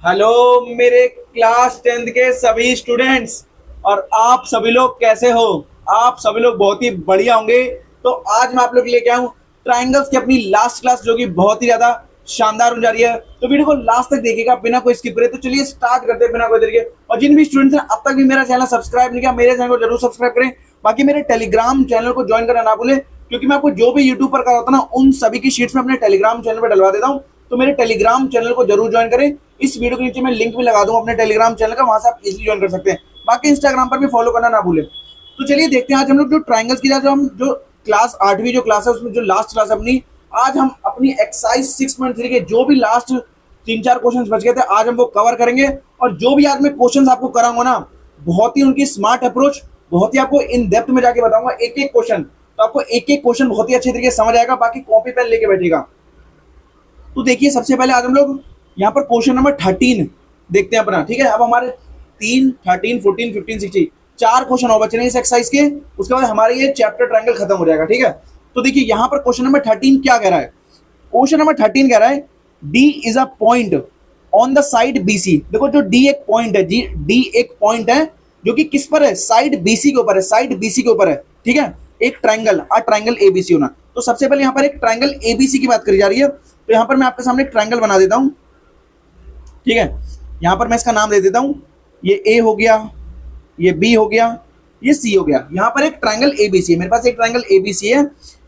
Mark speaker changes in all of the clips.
Speaker 1: Hello मेरे class 10th के सभी स्टूडेंट्स। और आप सभी लोग कैसे हो? आप सभी लोग बहुत ही बढ़िया होंगे। तो आज मैं आप लोग लेके आया हूँ ट्राइंगल्स की अपनी लास्ट क्लास, जो कि बहुत ही ज्यादा शानदार होने जा रही है। तो वीडियो को लास्ट तक देखिएगा बिना कोई स्किप करे। तो चलिए स्टार्ट करते हैं बिना कोई देर के। और जिन भी स्टूडेंट्स ने अब तक भी मेरा चैनल सब्सक्राइब नहीं किया, मेरे चैनल को जरूर सब्सक्राइब करें। बाकी मेरे टेलीग्राम चैनल को ज्वाइन करना ना भूलें, क्योंकि मैं आपको जो भी यूट्यूब पर कर होता ना, उन सभी की शीट्स में अपने टेलीग्राम चैनल पर डलवा देता हूँ। तो मेरे टेलीग्राम चैनल को जरूर ज्वाइन करें। इस वीडियो के नीचे मैं लिंक भी लगा दूंगा अपने टेलीग्राम चैनल का, वहां से आप इजीली ज्वाइन कर सकते हैं। बाकी इंस्टाग्राम पर भी फॉलो करना ना भूलें। तो चलिए देखते हैं आज हम लोग जो ट्राइंगल्स की जो क्लास 8वीं जो क्लास है, उसमें जो लास्ट क्लास अपनी, आज हम अपनी एक्सरसाइज 6.3 के जो भी लास्ट 3-4 क्वेश्चन बच गए थे, आज हम वो कवर करेंगे। और जो भी आज मैं क्वेश्चन आपको कराऊंगा ना, बहुत ही उनकी स्मार्ट अप्रोच, बहुत ही आपको इन डेप्थ में जाके बताऊंगा एक एक क्वेश्चन। तो आपको एक एक क्वेश्चन बहुत ही अच्छे तरीके से समझ आएगा। बाकी कॉपी पेन लेके बैठेगा। तो देखिए सबसे पहले आज हम लोग यहाँ पर क्वेश्चन नंबर 13 देखते हैं अपना। ठीक है, अब हमारे 3, 13, 14, 15, 16 4 क्वेश्चन और बचे हैं इस एक्सरसाइज के। उसके बाद हमारे ये चैप्टर ट्रायंगल खत्म हो जाएगा। ठीक है, तो देखिए यहाँ पर क्वेश्चन नंबर 13 क्या कह रहा है। क्वेश्चन नंबर 13 कह रहा है D is a point on the side BC. देखो जो डी एक पॉइंट है, डी एक पॉइंट है जो कि किस पर है, साइड बीसी के ऊपर है, साइड बीसी के ऊपर है। ठीक है, एक ट्रायंगल, ट्रायंगल एबीसी होना। तो सबसे पहले यहाँ पर एक ट्रायंगल एबीसी की बात करी जा रही है। तो यहाँ पर मैं आपके सामने एक ट्रायंगल बना देता हूँ। ठीक है, यहाँ पर मैं इसका नाम दे देता हूँ। ये ए हो गया, ये बी हो गया, ये सी हो गया। यहाँ पर एक ट्रायंगल एबीसी है, मेरे पास एक ट्रायंगल एबीसी है,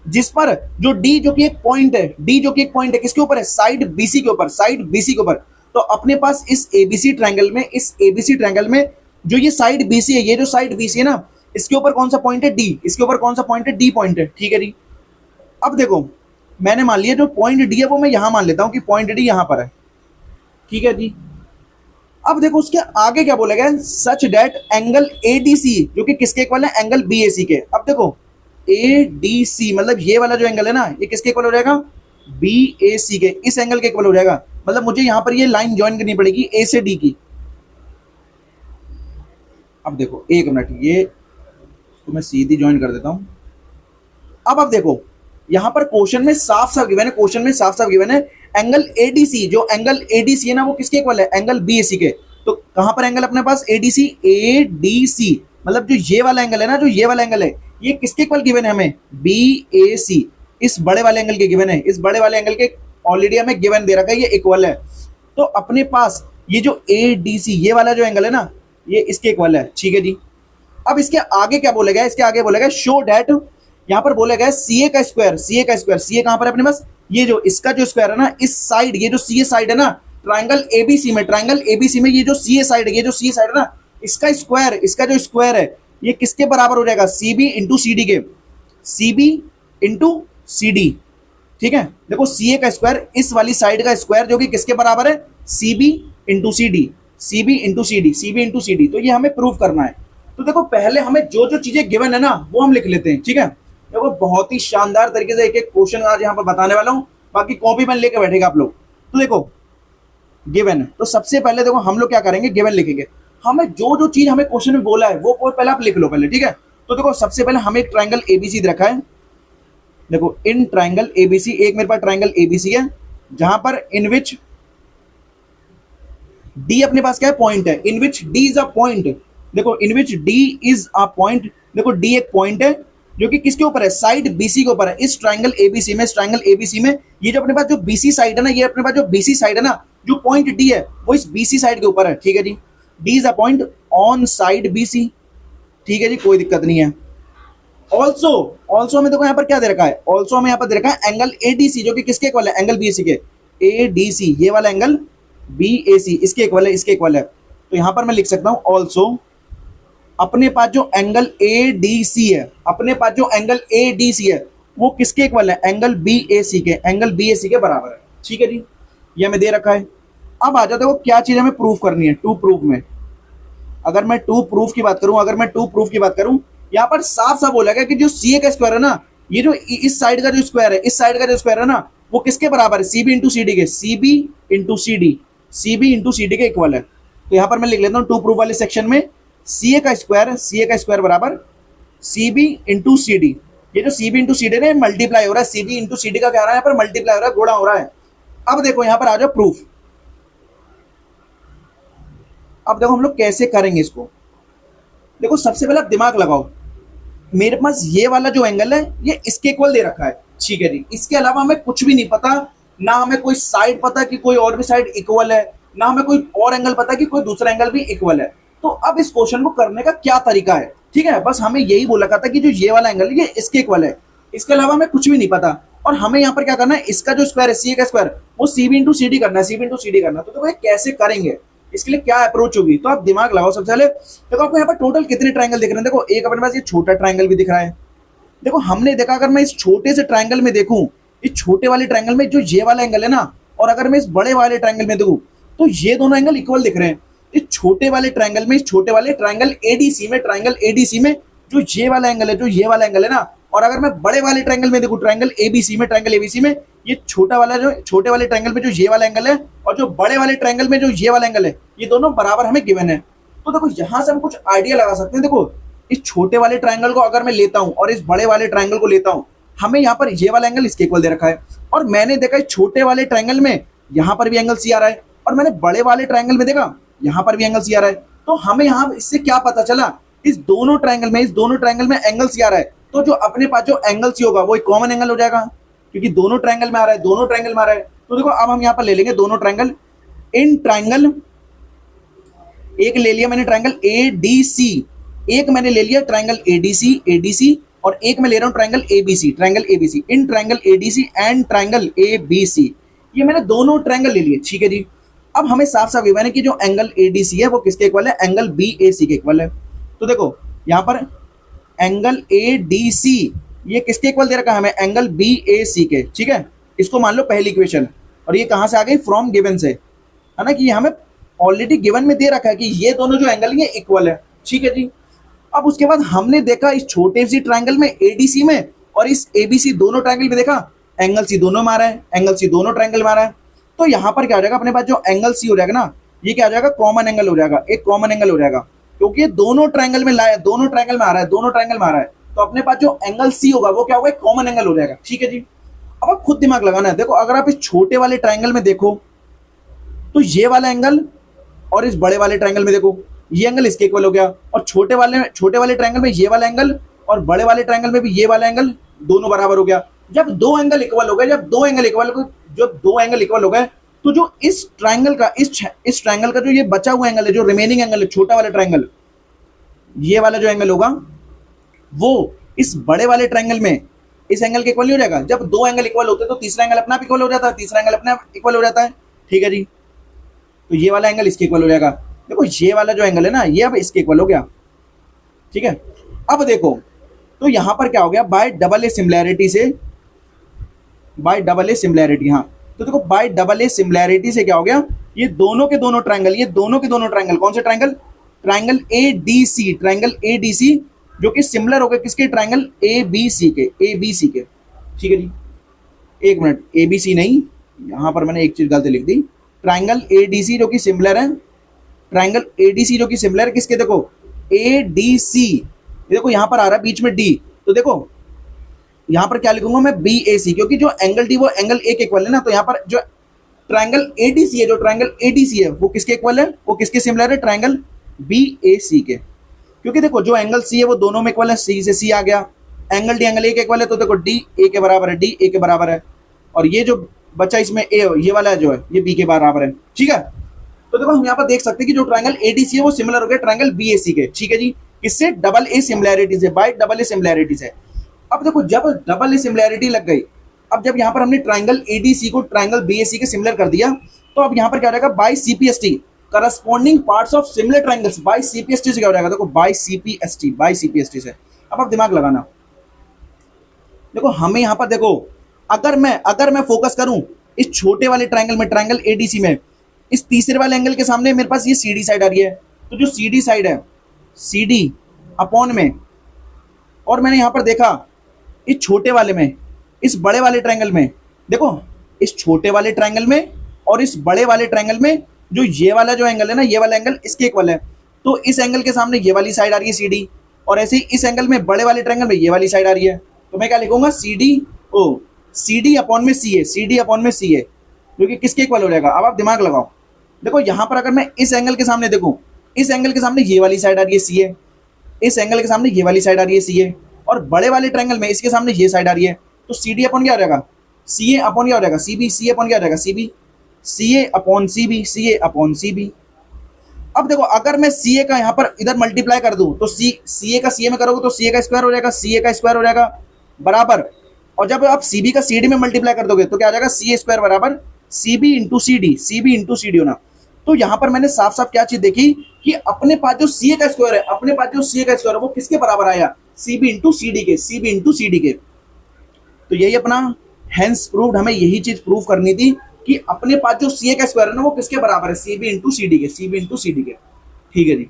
Speaker 1: जिस पर जो डी जो कि एक पॉइंट है, डी जो कि एक पॉइंट है, किसके ऊपर है, साइड बीसी के ऊपर, साइड बीसी के ऊपर। तो अपने पास इस एबीसी ट्रायंगल में, इस एबीसी ट्रायंगल में जो ये साइड बीसी है, ये जो साइड बीसी है ना, इसके ऊपर कौन सा पॉइंट है, डी। इसके ऊपर कौन सा पॉइंट है, डी पॉइंट है। ठीक है जी, अब देखो मैंने मान लिया जो पॉइंट डी है वो मैं यहां मान लेता हूं कि पॉइंट डी यहां पर है। ठीक है जी, अब देखो उसके आगे क्या बोला गया, सच डेट एंगल एडीसी, जो कि किसके इक्वल है, एंगल बीएसी के। अब देखो एडीसी मतलब ये वाला जो एंगल है ना, ये किसके इक्वल हो जाएगा, बीएसी के, इस एंगल के इक्वल हो जाएगा। मतलब मुझे यहां पर ये लाइन ज्वाइन करनी पड़ेगी ए से डी की। अब देखो एक मिनट, ये तो मैं सीधी ज्वाइन कर देता हूं। अब देखो यहां पर क्वेश्चन में साफ साफ गिवन है, क्वेश्चन में साफ साफ गिवन है एंगल एडीसी, जो एंगल एडीसी है ना वो किसके इक्वल है, एंगल बीएसी के। तो कहां पर एंगल अपने पास, एडीसी, एडीसी मतलब जो ये वाला एंगल है ना, जो ये वाला एंगल है, ये किसके इक्वल गिवन है हमें, बीएसी, इस बड़े वाले एंगल के गिवन है, इस बड़े वाले एंगल के ऑलरेडी हमें गिवन दे रखा है, ये इक्वल है। तो अपने पास ये जो एडीसी, ये वाला जो एंगल है ना, ये इसके इक्वल है। ठीक है जी, अब इसके आगे क्या बोला गया, इसके आगे बोला गया शो डैट, यहां पर बोला गया सीए का स्क्वायर, सीए का स्क्वायर, सीए कहां पर है अपने पास, ये जो इसका जो स्क्वायर है ना, इस साइड, ये जो सीए साइड है ना ट्रायंगल एबीसी में, ट्रायंगल एबीसी में ये जो सीए साइड है, ये जो सीए साइड है ना, इसका स्क्वायर, इसका जो स्क्वायर है ये किसके बराबर हो जाएगा, सीबी इंटू सीडी के, सीबी इंटू सीडी। ठीक है, देखो सीए का स्क्वायर, इस वाली साइड का स्क्वायर जो कि किसके बराबर है, CB into CD, CB into CD, CB into CD. तो ये हमें प्रूव करना है। तो देखो पहले हमें जो जो चीजें गिवन है ना वो हम लिख लेते हैं। ठीक है, देखो बहुत ही शानदार तरीके से एक एक क्वेश्चन आज यहाँ पर बताने वाला हूँ। बाकी कॉपी पेन लेके बैठेगा आप लोग। तो देखो गिवन, तो सबसे पहले देखो हम लोग क्या करेंगे, गिवन लिखेंगे। हमें जो जो चीज हमें क्वेश्चन में बोला है वो पहले आप लिख लो पहले। ठीक है, तो देखो सबसे पहले हमें एक ट्रायंगल एबीसी रखा है। देखो इन ट्रायंगल एबीसी, एक मेरे पास ट्रायंगल एबीसी है जहां पर इन विच डी अपने पास क्या है, पॉइंट है, इन विच डी इज अ पॉइंट। देखो इन विच डी इज अ पॉइंट, देखो डी एक पॉइंट है जो कि किसके ऊपर है, साइड बीसी के ऊपर है, इस ट्रायंगल एबीसी में, इस ट्रायंगल एबीसी में ये जो अपने पास जो बीसी साइड है ना, ये अपने पास जो बीसी साइड है ना, जो पॉइंट डी है वो इस बीसी साइड के ऊपर है। ठीक है जी, D is a point on side BC. ठीक है जी, कोई दिक्कत नहीं है। ऑल्सो, ऑल्सो हमें देखो यहाँ पर क्या दे रखा है, ऑल्सो हमें यहाँ पर दे रखा है एंगल एडीसी, जो कि किसके इक्वल है, एंगल बीएसी के, एडीसी ये वाला एंगल बीएसी इसके इक्वल है, इसके इक्वल है। तो यहां पर मैं लिख सकता हूं ऑल्सो अपने पास जो एंगल एडीसी है, अपने पास जो एंगल एडीसी है वो किसके इक्वल है, एंगल बीएसी के, एंगल बीएसी के बराबर है। ठीक है जी, ये हमें दे रखा है। अब आ जाते हो क्या चीज हमें प्रूफ करनी है, टू प्रूफ में। अगर मैं टू प्रूफ की बात करूं, अगर मैं टू प्रूफ की बात करूं, यहां पर साफ साफ बोला गया कि जो सीए का स्क्वायर है ना, ये जो इस साइड का जो स्क्वायर है, इस साइड का जो स्क्वायर है ना, वो किसके बराबर है, सीबी इंटू सीडी के, CB into CD, CB into CD के इक्वल है। तो यहां पर मैं लिख लेता हूं टू प्रूफ वाले सेक्शन में, सीए का स्क्वायर बराबर सीबी इंटू सीडी। ये जो सीबी इंटू सीडी है मल्टीप्लाई हो रहा है, सीबी इंटू सीडी का क्या रहा है, यहाँ पर मल्टीप्लाई हो रहा है, गुणा हो रहा है। अब देखो यहां पर आ जाओ प्रूफ। अब देखो हम लोग कैसे करेंगे इसको। देखो सबसे पहले आप दिमाग लगाओ, मेरे पास ये वाला जो एंगल है ये इसके इक्वल दे रखा है, ठीक है जी। इसके अलावा हमें कुछ भी नहीं पता, ना हमें कोई साइड पता कि कोई और भी साइड इक्वल है, ना हमें कोई और एंगल पता कि कोई दूसरा एंगल भी इक्वल है। तो अब इस क्वेश्चन को करने का क्या तरीका है, ठीक है। बस हमें यही बोला था कि जो ये वाला एंगल है ये इसके इक्वल है, इसके अलावा हमें कुछ भी नहीं पता। और हमें यहाँ पर क्या करना है, इसका जो स्क्वायर है सी का स्क्वायर वो C B into C D करना है, C B into C D करना है। तो देखो ये कैसे करेंगे, इसके लिए क्या अप्रोच होगी, तो आप दिमाग लगाओ। सबसे पहले देखो आपको यहाँ पर टोटल कितने ट्रायंगल दिख रहे हैं। देखो एक अपने पास ये छोटा ट्रायंगल भी दिख रहा है। देखो हमने देखा अगर मैं इस छोटे से ट्रायंगल में देखूं, इस छोटे वाले ट्रायंगल में जो ये वाला एंगल है ना, और अगर मैं इस बड़े वाले ट्रायंगल में देखूं तो ये दोनों एंगल इक्वल दिख रहे हैं। इस छोटे वाले ट्रायंगल में, इस छोटे वाले ट्रायंगल एडीसी में, ट्रायंगल एडीसी में जो ये वाला एंगल है, जो ये वाला एंगल है ना, और अगर मैं बड़े वाले ट्रायंगल में देखूं, ट्रायंगल एबीसी में, ट्रायंगल एबीसी में ये छोटा वाला, जो छोटे वाले ट्रायंगल में जो ये वाला एंगल है और जो बड़े वाले ट्रायंगल में जो ये वाला एंगल है, ये दोनों बराबर हमें गिवन है। तो देखो यहां से हम कुछ आइडिया लगा सकते हैं। देखो इस छोटे वाले ट्रायंगल को अगर मैं लेता हूं और इस बड़े वाले ट्रायंगल को लेता हूं, हमें यहाँ पर ये वाला एंगल इसके इक्वल दे रखा है, और मैंने देखा इस छोटे वाले ट्रायंगल में यहाँ पर भी एंगल सी आ रहा है, और मैंने बड़े वाले ट्रायंगल में देखा यहाँ पर भी एंगल सी आ रहा है। तो हमें यहाँ इससे क्या पता चला, इस दोनों ट्रायंगल में एंगल सी आ रहा है, तो जो अपने पास जो एंगल सी होगा वो एक कॉमन एंगल हो जाएगा, क्योंकि दोनों ट्रायंगल में आ रहा है, दोनों ट्रायंगल में आ रहा है। तो देखो अब हम यहाँ पर ले लेंगे दोनों ट्रायंगल। इन ट्रायंगल एक ले लिया मैंने ट्रायंगल एडीसी, एक मैंने ले लिया ट्रायंगल एडीसी, और एक मैं ले रहा हूं triangle ABC. In triangle ADC and triangle ABC, ये मैंने दोनों ट्रायंगल ले लिए, ठीक है जी। अब हमें साफ साफ गिवन है कि जो एंगल एडीसी है वो किसके इक्वल है, एंगल बीएसी के इक्वल है। तो देखो यहाँ पर एंगल एडीसी ये किसके इक्वल दे रखा है हमें, एंगल बीएसी के, ठीक है। इसको मान लो पहली इक्वेशन, और ये कहां से आ गई, फ्रॉम गिवन से, है ना, कि ये हमें ऑलरेडी गिवन में दे रखा है कि ये दोनों जो एंगल ये इक्वल है, ठीक है जी। अब उसके बाद हमने देखा इस छोटे सी ट्रायंगल में एडीसी में और इस एबीसी दोनों ट्रायंगल में देखा एंगल सी दोनों मारा है, एंगल सी दोनों ट्रायंगल मारा है। तो यहाँ पर क्या हो जाएगा, अपने पास जो एंगल सी हो जाएगा ना, ये क्या हो जाएगा, कॉमन एंगल हो जाएगा, एक कॉमन एंगल हो जाएगा, क्योंकि ये दोनों ट्रायंगल में लाया, दोनों ट्रायंगल में आ रहा है, दोनों ट्रायंगल में आ रहा है। तो अपने पास जो एंगल सी होगा वो क्या होगा, एक कॉमन एंगल हो जाएगा, ठीक है जी। अब आप खुद दिमाग लगाना है। देखो अगर आप इस छोटे वाले ट्रायंगल में देखो तो ये वाला एंगल, और इस बड़े वाले ट्रायंगल में देखो ये एंगल इसके इक्वल हो गया, और छोटे वाले ट्रायंगल में ये वाला एंगल और बड़े वाले ट्रायंगल में भी ये वाला एंगल दोनों बराबर हो गया। जब दो एंगल इक्वल हो गए, जब दो एंगल इक्वल हो गए, तो जो इस ट्रायंगल का जो ये बचा हुआ एंगल है, जो रिमेनिंग एंगल है, छोटा वाला ट्रायंगल, ये वाला जो एंगल होगा वो इस बड़े वाले ट्रायंगल में इस एंगल के इक्वल नहीं हो जाएगा। जब दो एंगल इक्वल होते हैं तो तीसरा एंगल अपने आप इक्वल हो जाता है, तीसरा एंगल अपने आप इक्वल हो जाता है, ठीक है जी। तो ये वाला एंगल इसके इक्वल हो जाएगा। देखो ये वाला जो एंगल है ना, ये अब इसके इक्वल हो गया, ठीक है। अब देखो तो यहां पर क्या हो गया, बाय डबल ए सिमिलैरिटी से, बाय डबल ए सिमिलैरिटी, हाँ। तो देखो बाय डबल ए सिमिलैरिटी से क्या हो गया, ये दोनों के दोनों ट्रायंगल, कौन से ट्रायंगल, ट्रायंगल एडीसी जो कि सिमिलर हो गए किसके, ट्रायंगल एबीसी के, ठीक है जी। एक मिनट, एबीसी नहीं, यहां पर मैंने एक चीज गलती लिख दी। ट्रायंगल एडीसी जो कि सिमिलर है, ट्रायंगल एडीसी जो कि सिमिलर है किसके, देखो एडीसी, देखो यहां पर आ रहा है बीच में डी, तो देखो यहां पर क्या लिखूंगा मैं, बीएसी, क्योंकि जो एंगल डी वो एंगल ए के इक्वल है ना। तो यहां पर जो ट्रायंगल एडीसी है, जो ट्रायंगल एडीसी है वो किसके इक्वल है, वो किसके सिमिलर है, ट्रायंगल बीएसी के। क्योंकि देखो जो एंगल सी है वो दोनों में इक्वल है, सी से सी आ गया, एंगल डी एंगल ए के इक्वल है, तो देखो डी ए के बराबर है, डी ए के बराबर है, और ये जो बच्चा इसमें ए, ये वाला जो है ये बी के बराबर है, ठीक है। तो देखो हम यहाँ पर देख सकते हैं कि जो ट्रायंगल एडीसी है वो सिमिलर हो गया ट्रायंगल बीएसी के, ठीक है जी। किससे, डबल ए सिमिलैरिटी से, बाय डबल ए सिमिलैरिटी से। अब देखो जब डबल ए सिमिलैरिटी लग गई, अब जब यहाँ पर हमने ट्रायंगल एडीसी को ट्रायंगल बीएसी के सिमिलर कर दिया, तो अब यहाँ पर क्या हो जाएगा, by CPST, corresponding parts of similar triangles, by CPST से क्या हो जाएगा, देखो बाय सीपीएसटी से। अब आप दिमाग लगाना, देखो हमें यहाँ पर देखो अगर मैं फोकस करूं इस छोटे वाले ट्रायंगल में, ट्रायंगल एडीसी में, इस तीसरे वाले एंगल के सामने मेरे पास ये सीडी साइड आ रही है, तो जो सीडी साइड है, सीडी अपॉन में, और मैंने यहां पर देखा इस छोटे वाले में, इस बड़े वाले ट्रायंगल में, देखो इस छोटे वाले ट्रायंगल में और इस बड़े वाले ट्रायंगल में जो ये वाला जो एंगल है ना, ये वाला एंगल इसके इक्वल है, तो इस एंगल के सामने ये वाली साइड आ रही है सीडी, और ऐसे ही इस एंगल में, बड़े वाले ट्रायंगल में ये वाली साइड आ रही है, तो मैं क्या लिखूंगा, सीडी अपॉन में सी है, जो कि किसके इक्वल हो जाएगा। अब आप दिमाग लगाओ, देखो यहां पर अगर मैं इस एंगल के सामने देखूं इस एंगल के सामने ये वाली साइड आ रही है सी ए, इस एंगल के सामने ये वाली साइड आ रही है सी ए, और बड़े वाले ट्रायंगल में इसके सामने ये साइड आ रही है, तो सी डी अपॉन क्या हो जाएगा, सी ए अपॉन क्या हो जाएगा, सी बी, सी ए अपॉन क्या हो जाएगा, सी बी, सी ए अपॉन सी बी, सी ए अपॉन सी बी। अब देखो अगर मैं सी ए का यहाँ पर इधर मल्टीप्लाई कर दूं तो सी ए का सी ए में करोगे तो सी ए का स्क्वायर हो जाएगा, सी ए का स्क्वायर हो जाएगा बराबर, और जब आप सी बी का सी डी में मल्टीप्लाई कर दोगे तो क्या आ जाएगा, सी ए स्क्वायर बराबर C B into C D, C B into C D होना। तो यहाँ पर मैंने साफ साफ क्या चीज देखी कि अपने पास जो सी ए का स्क्वायर है, अपने पास जो सी ए का स्क्वायर है वो किसके बराबर आया, C B into C D के, C B into C D के। तो यही अपना हेंस प्रूव्ड, हमें यही चीज प्रूव करनी थी कि अपने पास जो सी ए का स्क्वायर है ना वो किसके बराबर है, C B into C D के, C B into C D के। ठीक है जी,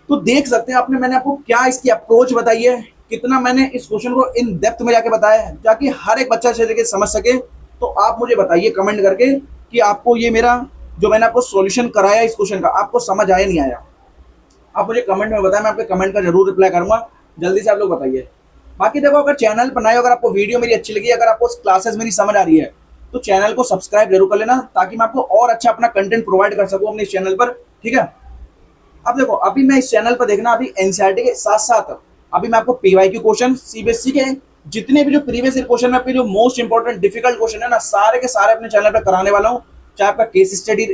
Speaker 1: तो देख सकते हैं आपने, मैंने आपको क्या इसकी अप्रोच बताई है, कितना मैंने इस क्वेश्चन को इन डेप्थ में जाके बताया है, ताकि हर एक बच्चा अच्छे तरीके से समझ सके। तो आप मुझे बताइए कमेंट करके कि आपको ये मेरा जो मैंने आपको सॉल्यूशन कराया इस क्वेश्चन का, आपको समझ आया नहीं आया। आप मुझे कमेंट में बताएं, मैं आपके कमेंट का जरूर रिप्लाई करूंगा, जल्दी से आप लोग बताइए। बाकी देखो अगर चैनल पर नए हो, अगर आपको वीडियो मेरी अच्छी लगी, अगर आपको क्लासेस मेरी समझ आ रही है तो चैनल को सब्सक्राइब जरूर कर लेना, ताकि मैं आपको और अच्छा अपना कंटेंट प्रोवाइड कर सकूं अपने इस चैनल पर। ठीक है, अब देखो अभी मैं इस चैनल पर देखना, अभी एनसीईआरटी के साथ साथ अभी मैं आपको पीवाईक्यू क्वेश्चन, सीबीएसई के जितने भी जो प्रीवियस ईयर क्वेश्चन है, आपके जो मोस्ट इंपॉर्टेंट डिफिकल्ट क्वेश्चन है ना, सारे के सारे अपने चैनल पर कराने वाला हूँ। चाहे आपका केस स्टडी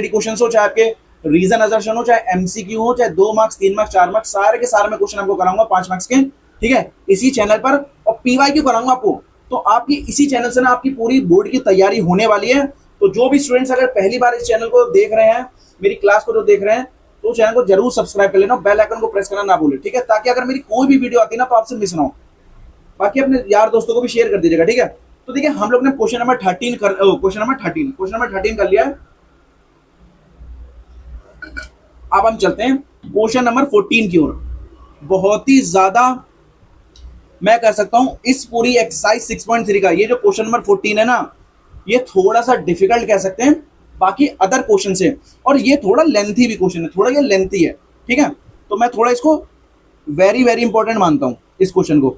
Speaker 1: क्वेश्चन हो, चाहे आपके रीजन असर्शन हो, चाहे एमसीक्यू हो, चाहे 2 मार्क्स 3 मार्क्स 4 मार्क्स, सारे के सारे मैं क्वेश्चन आपको कराऊंगा 5 मार्क्स के। ठीक है, इसी चैनल पर, और पीवाईक्यू कराऊंगा आपको, तो आपकी इसी चैनल से ना आपकी पूरी बोर्ड की तैयारी होने वाली है। तो जो भी स्टूडेंट्स अगर पहली बार इस चैनल को देख रहे हैं, मेरी क्लास को जो देख रहे हैं, तो चैनल को जरूर सब्सक्राइब कर लेना, बेल आइकन को प्रेस करना ना भूलें। ठीक है, ताकि अगर मेरी कोई भी वीडियो आती है ना तो आपसे मिस ना हो। बाकी अपने यार दोस्तों को भी शेयर कर दीजिएगा। ठीक है, तो देखिए हम लोग ने क्वेश्चन नंबर 13 कर लिया है। अब हम चलते हैं क्वेश्चन नंबर 14 की ओर। बहुत ही ज्यादा मैं कह सकता हूं इस पूरी एक्सरसाइज 6.3 का ये जो क्वेश्चन नंबर 14 है ना, ये थोड़ा सा डिफिकल्ट कह सकते हैं बाकी अदर क्वेश्चन से, और ये थोड़ा लेंथी भी क्वेश्चन है, थोड़ा ये लेंथी है। ठीक है, तो मैं थोड़ा इसको वेरी वेरी इंपॉर्टेंट मानता हूं इस क्वेश्चन को।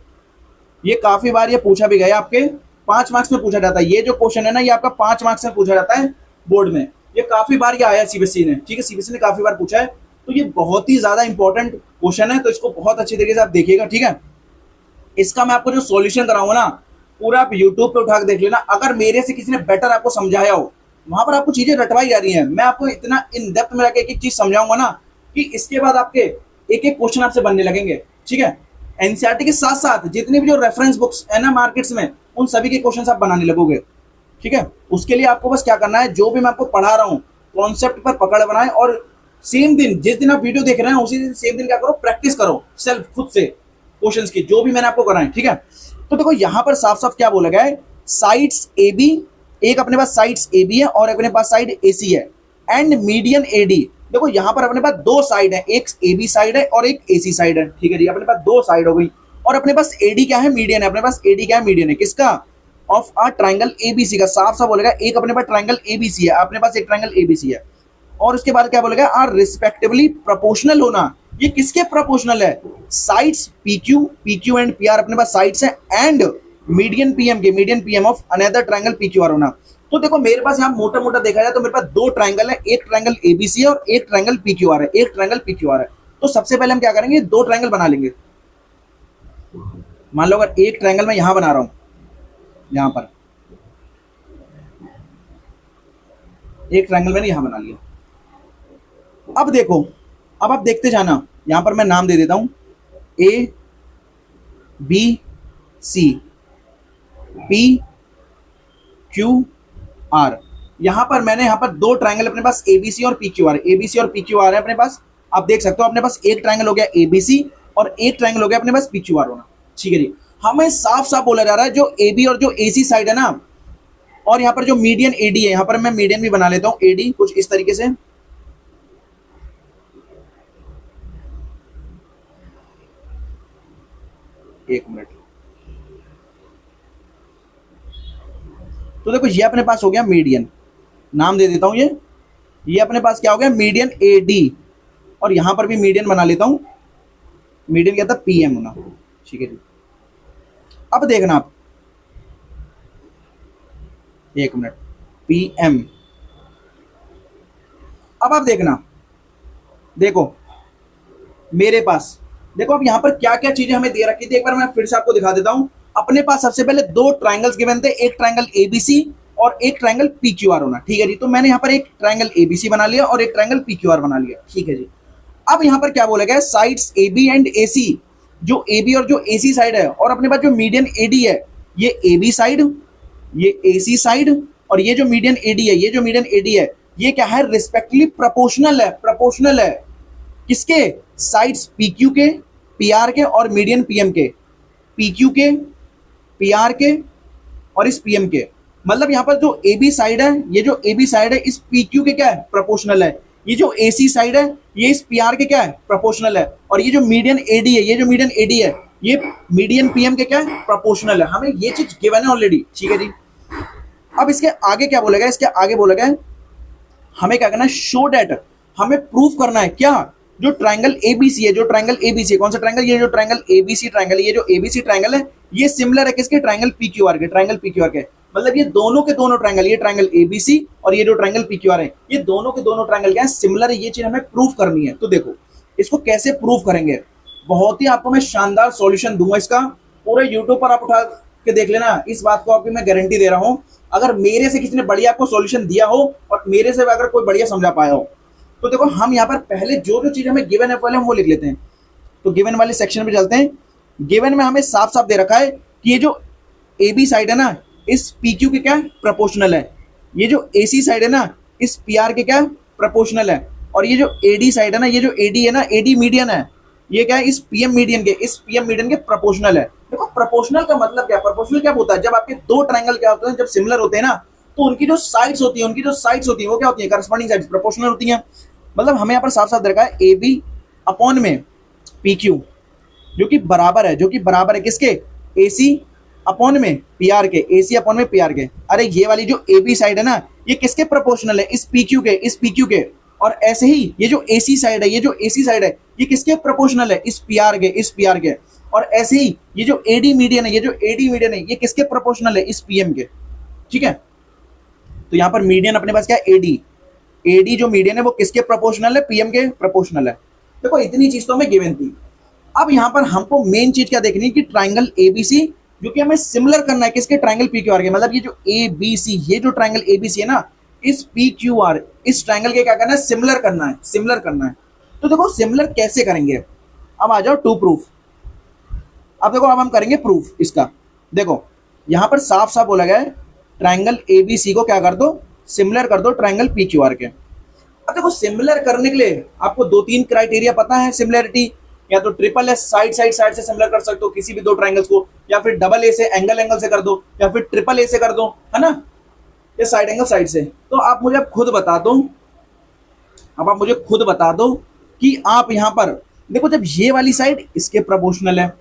Speaker 1: ये काफी बार ये पूछा भी गया, आपके 5 मार्क्स में पूछा जाता है। ये जो क्वेश्चन है ना, ये आपका 5 मार्क्स में पूछा जाता है बोर्ड में। ये काफी बार ये आया सीबीएसई ने। ठीक है, सीबीएसई ने काफी बार पूछा है, तो ये बहुत ही ज्यादा इंपॉर्टेंट क्वेश्चन है, तो इसको बहुत अच्छी तरीके से आप देखिएगा। ठीक है, इसका मैं आपको जो सॉल्यूशन कराऊंगा ना, पूरा आप यूट्यूब पे उठा के देख लेना। अगर मेरे से किसी ने बेटर आपको समझाया हो, वहां पर आपको चीजें रटवाई जा रही हैं, मैं आपको इतना इन डेप्थ में जाके एक एक चीज समझाऊंगा ना कि इसके बाद आपके एक एक क्वेश्चन आपसे बनने लगेंगे। ठीक है, एनसीईआरटी के साथ साथ जितने भी जो रेफरेंस बुक्स है ना मार्केट्स में, उन सभी के क्वेश्चन आप बनाने लगोगे। ठीक है, उसके लिए आपको बस क्या करना है, जो भी मैं आपको पढ़ा रहा हूँ कॉन्सेप्ट पर पकड़ बनाए, और सेम दिन जिस दिन आप वीडियो देख रहे हैं उसी दिन सेम दिन क्या करो, प्रैक्टिस करो सेल्फ खुद से क्वेश्चंस की, जो भी मैंने आपको कराए। ठीक है, तो देखो यहां पर साफ साफ क्या बोला गया है, साइड्स ए बी, एक अपने पास साइड्स ए बी है और अपने पास साइड ए सी है, एंड मीडियन ए डी। देखो यहां पर अपने पास 2 साइड है, एक ए बी साइड है और एक ए सी साइड है। ठीक है जी, अपने पास 2 साइड हो गई, और अपने पास ए डी क्या है, मीडियन है। अपने पास ए डी क्या है, मीडियन है, किसका, ऑफ आ ट्राइंगल एबीसी का। साफ साफ बोलेगा, एक अपने पास ट्राइंगल एबीसी है, अपने पास एक ट्राइंगल एबीसी है, और उसके बाद क्या बोलेगा, आर रिस्पेक्टिवली प्रोपोर्शनल होना। ये किसके प्रोपोर्शनल है, साइड्स पीक्यू एंड पीआर अपने पास साइड्स है, एंड मीडियन पीएम के, median PM of another triangle PQR होना। तो देखो मेरे पास यहाँ मोटा मोटा देखा जाए तो मेरे पास 2 ट्राइंगल है, एक ट्राइंगल एबीसी है और एक ट्राइंगल पीक्यूआर है, एक ट्राइंगल पीक्यूआर है। तो सबसे पहले हम क्या करेंगे, 2 ट्राइंगल बना लेंगे। मान लो अगर एक ट्राइंगल मैं यहां बना रहा हूं, यहां पर एक ट्राइंगल मैंने यहां बना लिया। अब देखो, अब आप देखते जाना, यहां पर मैं नाम दे देता हूं A B C P Q R. यहां पर मैंने यहां पर 2 ट्राइंगल अपने पास एबीसी और पीक्यूआर, एबीसी और पीक्यूआर है अपने पास। आप देख सकते हो अपने पास एक ट्राइंगल हो गया एबीसी और एक ट्राइंगल हो गया अपने पास पीक्यूआर होना। ठीक है जी, हमें साफ साफ बोला जा रहा है जो ए बी और जो ए सी साइड है ना, और यहाँ पर जो मीडियन एडी है, यहाँ पर मैं मीडियन भी बना लेता हूँ, एडी कुछ इस तरीके से। एक मिनट, तो देखो ये अपने पास हो गया मीडियन, नाम दे देता हूं ये अपने पास क्या हो गया, मीडियन एडी, और यहां पर भी मीडियन बना लेता हूं, मीडियन क्या था, पीएम होना। ठीक है जी, अब देखना आप, एक मिनट, पीएम। अब आप देखना, देखो मेरे पास, देखो अब यहाँ पर क्या क्या चीजें हमें दे रखी थी, एक बार मैं फिर से आपको दिखा देता हूँ। अपने पास सबसे पहले दो ट्राइंगल्स गिवन थे, एक ट्राइंगल एबीसी और एक ट्राइंगल पीक्यूआर होना, ठीक है जी। तो मैंने यहाँ पर एक ट्राइंगल एबीसी बना लिया और एक ट्राइंगल पीक्यूआर बना लिया, ठीक है जी। अब यहाँ पर क्या बोला गया, साइड्स ए बी एंड ए सी, जो ए बी और जो ए सी साइड है, और अपने पास जो मीडियन ए डी है, ये ए बी साइड, ये ए सी साइड, और ये जो मीडियन ए डी है, ये जो मीडियन ए डी है, ये क्या है, रिस्पेक्टिवली प्रोपोर्शनल है, प्रोपोर्शनल है किसके, साइड्स पी क्यू के, पी आर के और मीडियन पी एम के, पी क्यू के, पी आर के और इस पी एम के। मतलब यहाँ पर जो ए बी साइड है, ये जो ए बी साइड है इस पी क्यू के क्या है, प्रोपोर्शनल है। ये जो ए सी साइड है ये इस पी आर के क्या है, प्रोपोर्शनल है। और ये जो मीडियन ए डी है, ये जो मीडियन ए डी है, ये मीडियन पी एम के क्या है, प्रोपोर्शनल है। हमें ये चीज गिवन है ऑलरेडी, ठीक है जी। अब इसके आगे क्या बोला गया, इसके आगे बोला गया हमें क्या करना है, शो डेट, हमें प्रूफ करना है क्या, जो ट्राइंगल एबीसी है, जो ट्राइंगल एबीसी है, कौन सा ट्राइंगल, ये जो ट्राइंगल एबीसी ट्राइंगल, ये जो एबीसी ट्राइंगल है, ये सिमिलर है किसके, ट्राइंगल पीक्यूआर के, ट्राइंगल पीक्यूआर के। मतलब ये दोनों के दोनों ट्राइंगल, ये ट्राइंगल एबीसी और ये जो ट्राइंगल पीक्यूआर है, ये दोनों के दोनों ट्राइंगल क्या है, सिमिलर है। ये चीज हमें प्रूफ करनी है। तो देखो इसको कैसे प्रूफ करेंगे, बहुत ही आपको मैं शानदार सॉल्यूशन दूंगा इसका, पूरे यूट्यूब पर आप उठा के देख लेना। इस बात को आपकी मैं गारंटी दे रहा हूं, अगर मेरे से किसी ने बढ़िया आपको सॉल्यूशन दिया हो और मेरे से अगर कोई बढ़िया समझा पाया हो। तो देखो हम यहाँ पर पहले जो जो चीज हमें गिवन है पहले हम वो लिख लेते हैं। तो गिवन वाले सेक्शन में चलते हैं। गिवन में हमें साफ साफ दे रखा है कि ये जो ए बी साइड है ना, इस पी क्यू के क्या है, प्रोपोर्शनल है। ये जो ए सी साइड है ना, इस पी आर के क्या है, प्रोपोर्शनल है। और ये जो ए डी साइड है ना, ये जो ए डी है ना, ए डी मीडियन है, ये क्या है, इस पी एम मीडियन के, इस पी एम मीडियन के प्रोपोर्शनल है। देखो प्रोपोर्शनल का मतलब क्या, प्रोपोर्शनल क्या होता है, जब आपके दो ट्राइंगल क्या होते हैं, जब सिमिलर होते हैं ना, तो उनकी जो साइड्स होती है, उनकी जो साइड्स होती है वो क्या होती है, करस्पॉन्डिंग साइड्स प्रोपोर्शनल होती हैं। मतलब हमें यहाँ पर साफ साफ देखा है ए बी अपॉन में पी क्यू, जो कि बराबर है, जो कि बराबर है किसके, ए सी अपॉन में पी आर के, ए सी अपॉन में पी आर के। अरे ये वाली जो ए बी साइड है ना, ये किसके प्रोपोर्शनल है, इस पी क्यू के, इस पी क्यू के। और ऐसे ही ये जो ए सी साइड है, ये जो ए सी साइड है, ये किसके प्रोपोर्शनल है, इस पी आर के, इस पी आर के। और ऐसे ही ये जो ए डी मीडियन है, ये जो ए डी मीडियन है, ये किसके प्रोपोर्शनल है, इस पी एम के, ठीक है। तो यहाँ पर मीडियन अपने पास क्या है, ए डी, ए डी जो मीडियन है वो किसके प्रोपोर्शनल है, पीएम के प्रोपोर्शनल है। देखो इतनी चीज तो हमें गिवन थी। अब यहाँ पर हमको मेन चीज क्या देखनी है कि ट्राइंगल एबीसी, जो कि हमें सिमिलर करना है किसके, ट्राइंगल पीक्यूआर के। मतलब ये जो ए बी सी, ये जो ट्राइंगल एबीसी है ना, इस पीक्यूआर, इस ट्राइंगल के क्या करना है, सिमिलर करना है, सिमिलर करना है। तो देखो सिमिलर कैसे करेंगे, अब आ जाओ टू प्रूफ। अब देखो अब हम करेंगे प्रूफ इसका। देखो यहाँ पर साफ साफ बोला गया है, ट्राइंगल एबीसी को क्या कर दो, सिमिलर कर दो ट्राइंगल पीक्यूआर के। अब देखो सिमिलर करने के लिए आपको दो तीन क्राइटेरिया पता है सिमिलरिटी, या तो triple S side side side से सिमिलर कर सकते हो किसी भी दो ट्राइंगल्स को, या फिर डबल ए से एंगल एंगल से कर दो, या फिर ट्रिपल ए से कर दो, है ना, या साइड एंगल साइड से। तो आप मुझे खुद बता दो, अब आप मुझे खुद बता दो कि आप यहाँ पर देखो, जब ये वाली साइड इसके प्रोपोर्शनल है,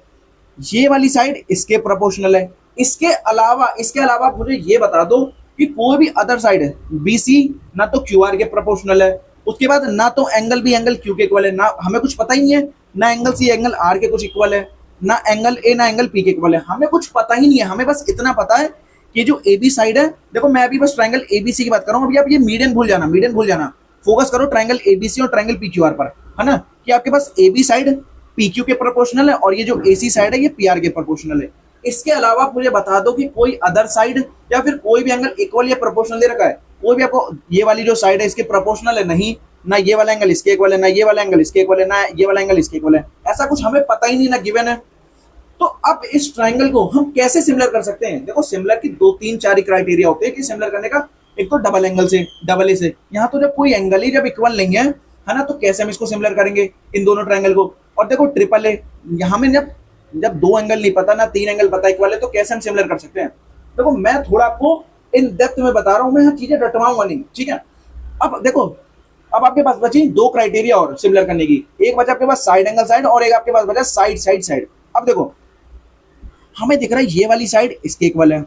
Speaker 1: ये वाली साइड इसके प्रोपोर्शनल है, इसके अलावा आप मुझे ये बता दो कि कोई भी अदर साइड है बीसी ना तो क्यू आर के प्रोपोर्शनल है, उसके बाद ना तो एंगल बी एंगल क्यू के इक्वल है, ना हमें कुछ पता ही नहीं है, ना एंगल सी एंगल आर के कुछ इक्वल है, ना एंगल ए ना एंगल पी के इक्वल है, हमें कुछ पता ही नहीं है। हमें बस इतना पता है कि जो ए बी साइड है, देखो मैं अभी बस ट्राइंगल एबीसी की बात कर रहा हूँ, अभी आप ये मीडियन भूल जाना, मीडियन भूल जाना, फोकस करो ट्राइंगल एबीसी और ट्राइंगल पी क्यू आर पर, है ना, कि आपके पास A B side P Q के प्रोपोर्शनल है और ये जो ए सी साइड है ये पी आर के प्रोपोर्शनल है। इसके अलावा आप मुझे बता दो कि कोई अदर साइड या फिर कोई भी एंगल इक्वल या प्रोपोर्शनल दे रखा है, कोई भी आपको ये वाली जो साइड है इसके प्रोपोर्शनल है, नहीं, ना ये वाला एंगल इसके इक्वल है, ना ये वाला एंगल इसके इक्वल है, ना ये वाला एंगल इसके इक्वल है, ऐसा कुछ हमें पता ही नहीं, ना गिवन है। तो अब इस ट्राइंगल को हम कैसे सिमिलर कर सकते हैं, देखो सिमिलर की दो तीन चार क्राइटेरिया होते हैं कि सिमिलर करने का। एक तो डबल एंगल से, डबल ए से, यहाँ तो जब कोई एंगल ही जब इक्वल नहीं है ना, तो कैसे हम इसको सिमिलर करेंगे इन दोनों ट्राइंगल को। और देखो ट्रिपल ए, यहाँ में जब दो एंगल नहीं पता ना तीन एंगल पता इक्वल है, तो कैसे हम सिमिलर कर सकते हैं। देखो मैं थोड़ा आपको इन डेप्थ में बता रहा हूं, मैं यहाँ चीजें रटवाऊंगा नहीं, ठीक है। अब देखो अब आपके पास बची दो क्राइटेरिया और सिमिलर करने की, एक बचा आपके पास साइड एंगल साइड और एक आपके पास बचा साइड साइड साइड। अब देखो हमें दिख रहा है ये वाली साइड इसके इक्वल है,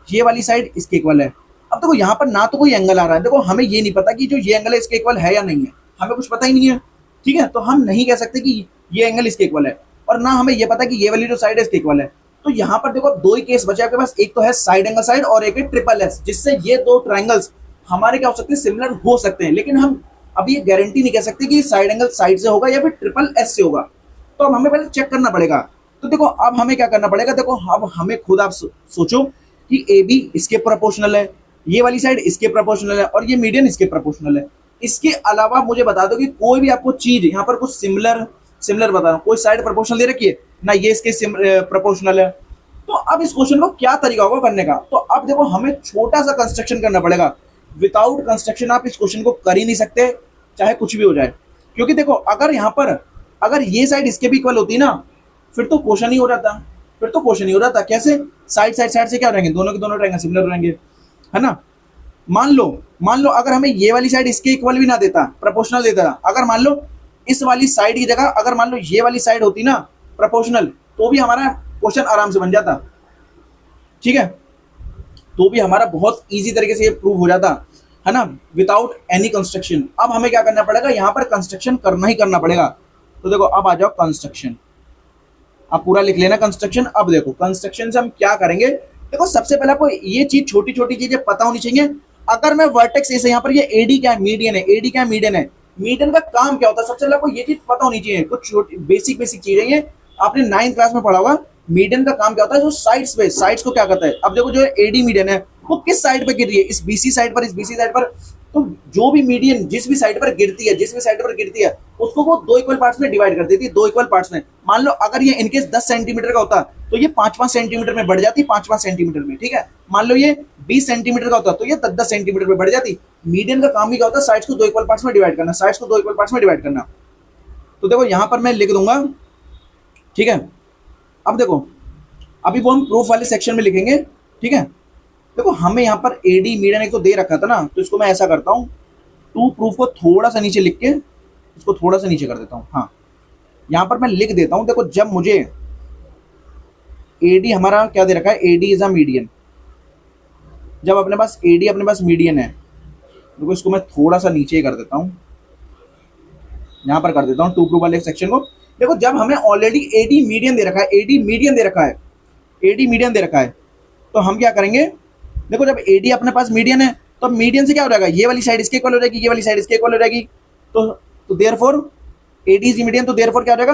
Speaker 1: ये वाली साइड इसके इक्वल है। अब देखो यहाँ पर ना तो कोई एंगल आ रहा है, देखो हमें ये नहीं पता कि जो ये एंगल है इसके इक्वल है या नहीं है, हमें कुछ पता ही नहीं है, ठीक है। तो हम नहीं कह सकते कि ये एंगल इसके इक्वल है, और ना हमें ये पता कि ये वाली जो साइड है इसके इक्वल है। तो यहाँ पर देखो दो ही केस बचे आपके पास, एक तो है साइड एंगल साइड और एक है ट्रिपल एस, जिससे ये दो ट्राइंगल्स हमारे क्या हो सकते हैं, सिमिलर हो सकते हैं। लेकिन हम अब ये गारंटी नहीं कह सकते कि साइड एंगल साइड से होगा या फिर ट्रिपल एस से होगा, तो अब हमें पहले चेक करना पड़ेगा। तो देखो अब हमें क्या करना पड़ेगा, देखो अब हमें खुद आप सोचो कि ए बी इसके प्रोपोर्शनल है, ये वाली साइड इसके प्रोपोर्शनल है और ये मीडियन इसके प्रोपोर्शनल है। इसके अलावा मुझे बता दो कि कोई भी आपको चीज यहाँ पर कुछ सिमिलर सिमिलर बता रहा हूँ, कोई साइड प्रोपोर्शनल दे रखी है ना, ये इसके प्रोपोर्शनल है। तो अब इस क्वेश्चन को क्या तरीका होगा करने का, तो अब देखो हमें छोटा सा कंस्ट्रक्शन करना पड़ेगा। विदाउट कंस्ट्रक्शन आप इस क्वेश्चन को कर ही नहीं सकते, चाहे कुछ भी हो जाए। क्योंकि देखो अगर यहाँ पर अगर ये साइड इसके भी इक्वल होती ना, फिर तो क्वेश्चन ही हो जाता, फिर तो क्वेश्चन ही हो जाता। कैसे? साइड साइड साइड से क्या रहेंगे, दोनों के दोनों रहेंगे, सिमिलर रहेंगे, है ना। मान लो अगर हमें ये वाली साइड इसके इक्वल भी ना देता, प्रोपोर्शनल देता, अगर मान लो इस वाली साइड की जगह अगर मान लो ये वाली साइड होती ना प्रोपोर्शनल, तो भी हमारा क्वेश्चन आराम से बन जाता, ठीक है, तो भी हमारा बहुत इजी तरीके से ये प्रूव हो जाता, है ना, विदाउट एनी कंस्ट्रक्शन। अब हमें क्या करना पड़ेगा, यहाँ पर कंस्ट्रक्शन करना ही करना पड़ेगा। तो देखो अब आ जाओ कंस्ट्रक्शन, आप पूरा लिख लेना कंस्ट्रक्शन। अब देखो कंस्ट्रक्शन से हम क्या करेंगे, देखो सबसे पहले आपको ये चीज छोटी छोटी चीजें पता होनी चाहिए। अगर मैं वर्टेक्स ए से यहाँ पर ये एडी क्या है, मीडियन है, एडी क्या है, मीडियन है, मीडियन का काम क्या होता है, सबसे पहले आपको ये चीज पता होनी चाहिए। कुछ छोटी बेसिक बेसिक चीजें ये आपने 9th क्लास में पढ़ा होगा। मीडियन का काम क्या होता है, जो साइड्स पे, साइड्स को क्या करता है। अब देखो जो एडी मीडियन है वो किस साइड पे गिर रही है, इस बीसी साइड पर, इस बीसी साइड पर। तो जो भी मीडियन जिस भी साइड पर गिरती है, जिस भी साइड पर गिरती है, उसको वो 2 इक्वल पार्ट्स में डिवाइड कर देती है, 2 इक्वल पार्ट्स में। मान लो अगर ये इनकेस 10 सेंटीमीटर का होता तो ये 5-5 सेंटीमीटर में बढ़ जाती, 5-5 सेंटीमीटर में, ठीक है। मान लो ये 20 सेंटीमीटर का होता तो ये 10-10 सेंटीमीटर में बढ़ जाती। मीडियन का काम ही क्या होता है, साइड्स को 2 इक्वल पार्ट्स में डिवाइड करना, साइड्स को 2 इक्वल पार्ट्स में डिवाइड करना। तो देखो यहां पर मैं लिख दूंगा, ठीक है। अब देखो अभी वो हम प्रूफ वाले सेक्शन में लिखेंगे, ठीक है। देखो हमें यहाँ पर एडी मीडियन एक तो दे रखा था ना, तो इसको मैं ऐसा करता हूँ, टू प्रूफ को थोड़ा सा नीचे लिख के इसको थोड़ा सा नीचे कर देता हूँ। हाँ, यहाँ पर मैं लिख देता हूँ, देखो जब मुझे एडी हमारा क्या दे रखा है, एडी इज अ मीडियन, जब अपने पास एडी अपने पास मीडियन है, देखो इसको मैं थोड़ा सा नीचे कर देता हूँ, यहाँ पर कर देता हूँ टू प्रूफ वाले सेक्शन को। देखो जब हमें ऑलरेडी एडी मीडियन दे रखा है, एडी मीडियन दे रखा है, एडी मीडियन दे रखा है, तो हम क्या करेंगे, देखो जब एडी अपने पास मीडियन है तो मीडियन से क्या हो जाएगा, ये वाली साइड इसके इक्वल हो जाएगी, ये वाली साइड इसके इक्वल हो जाएगी। तो देयरफॉर एडी इज मीडियन, तो देयरफॉर क्या हो जाएगा,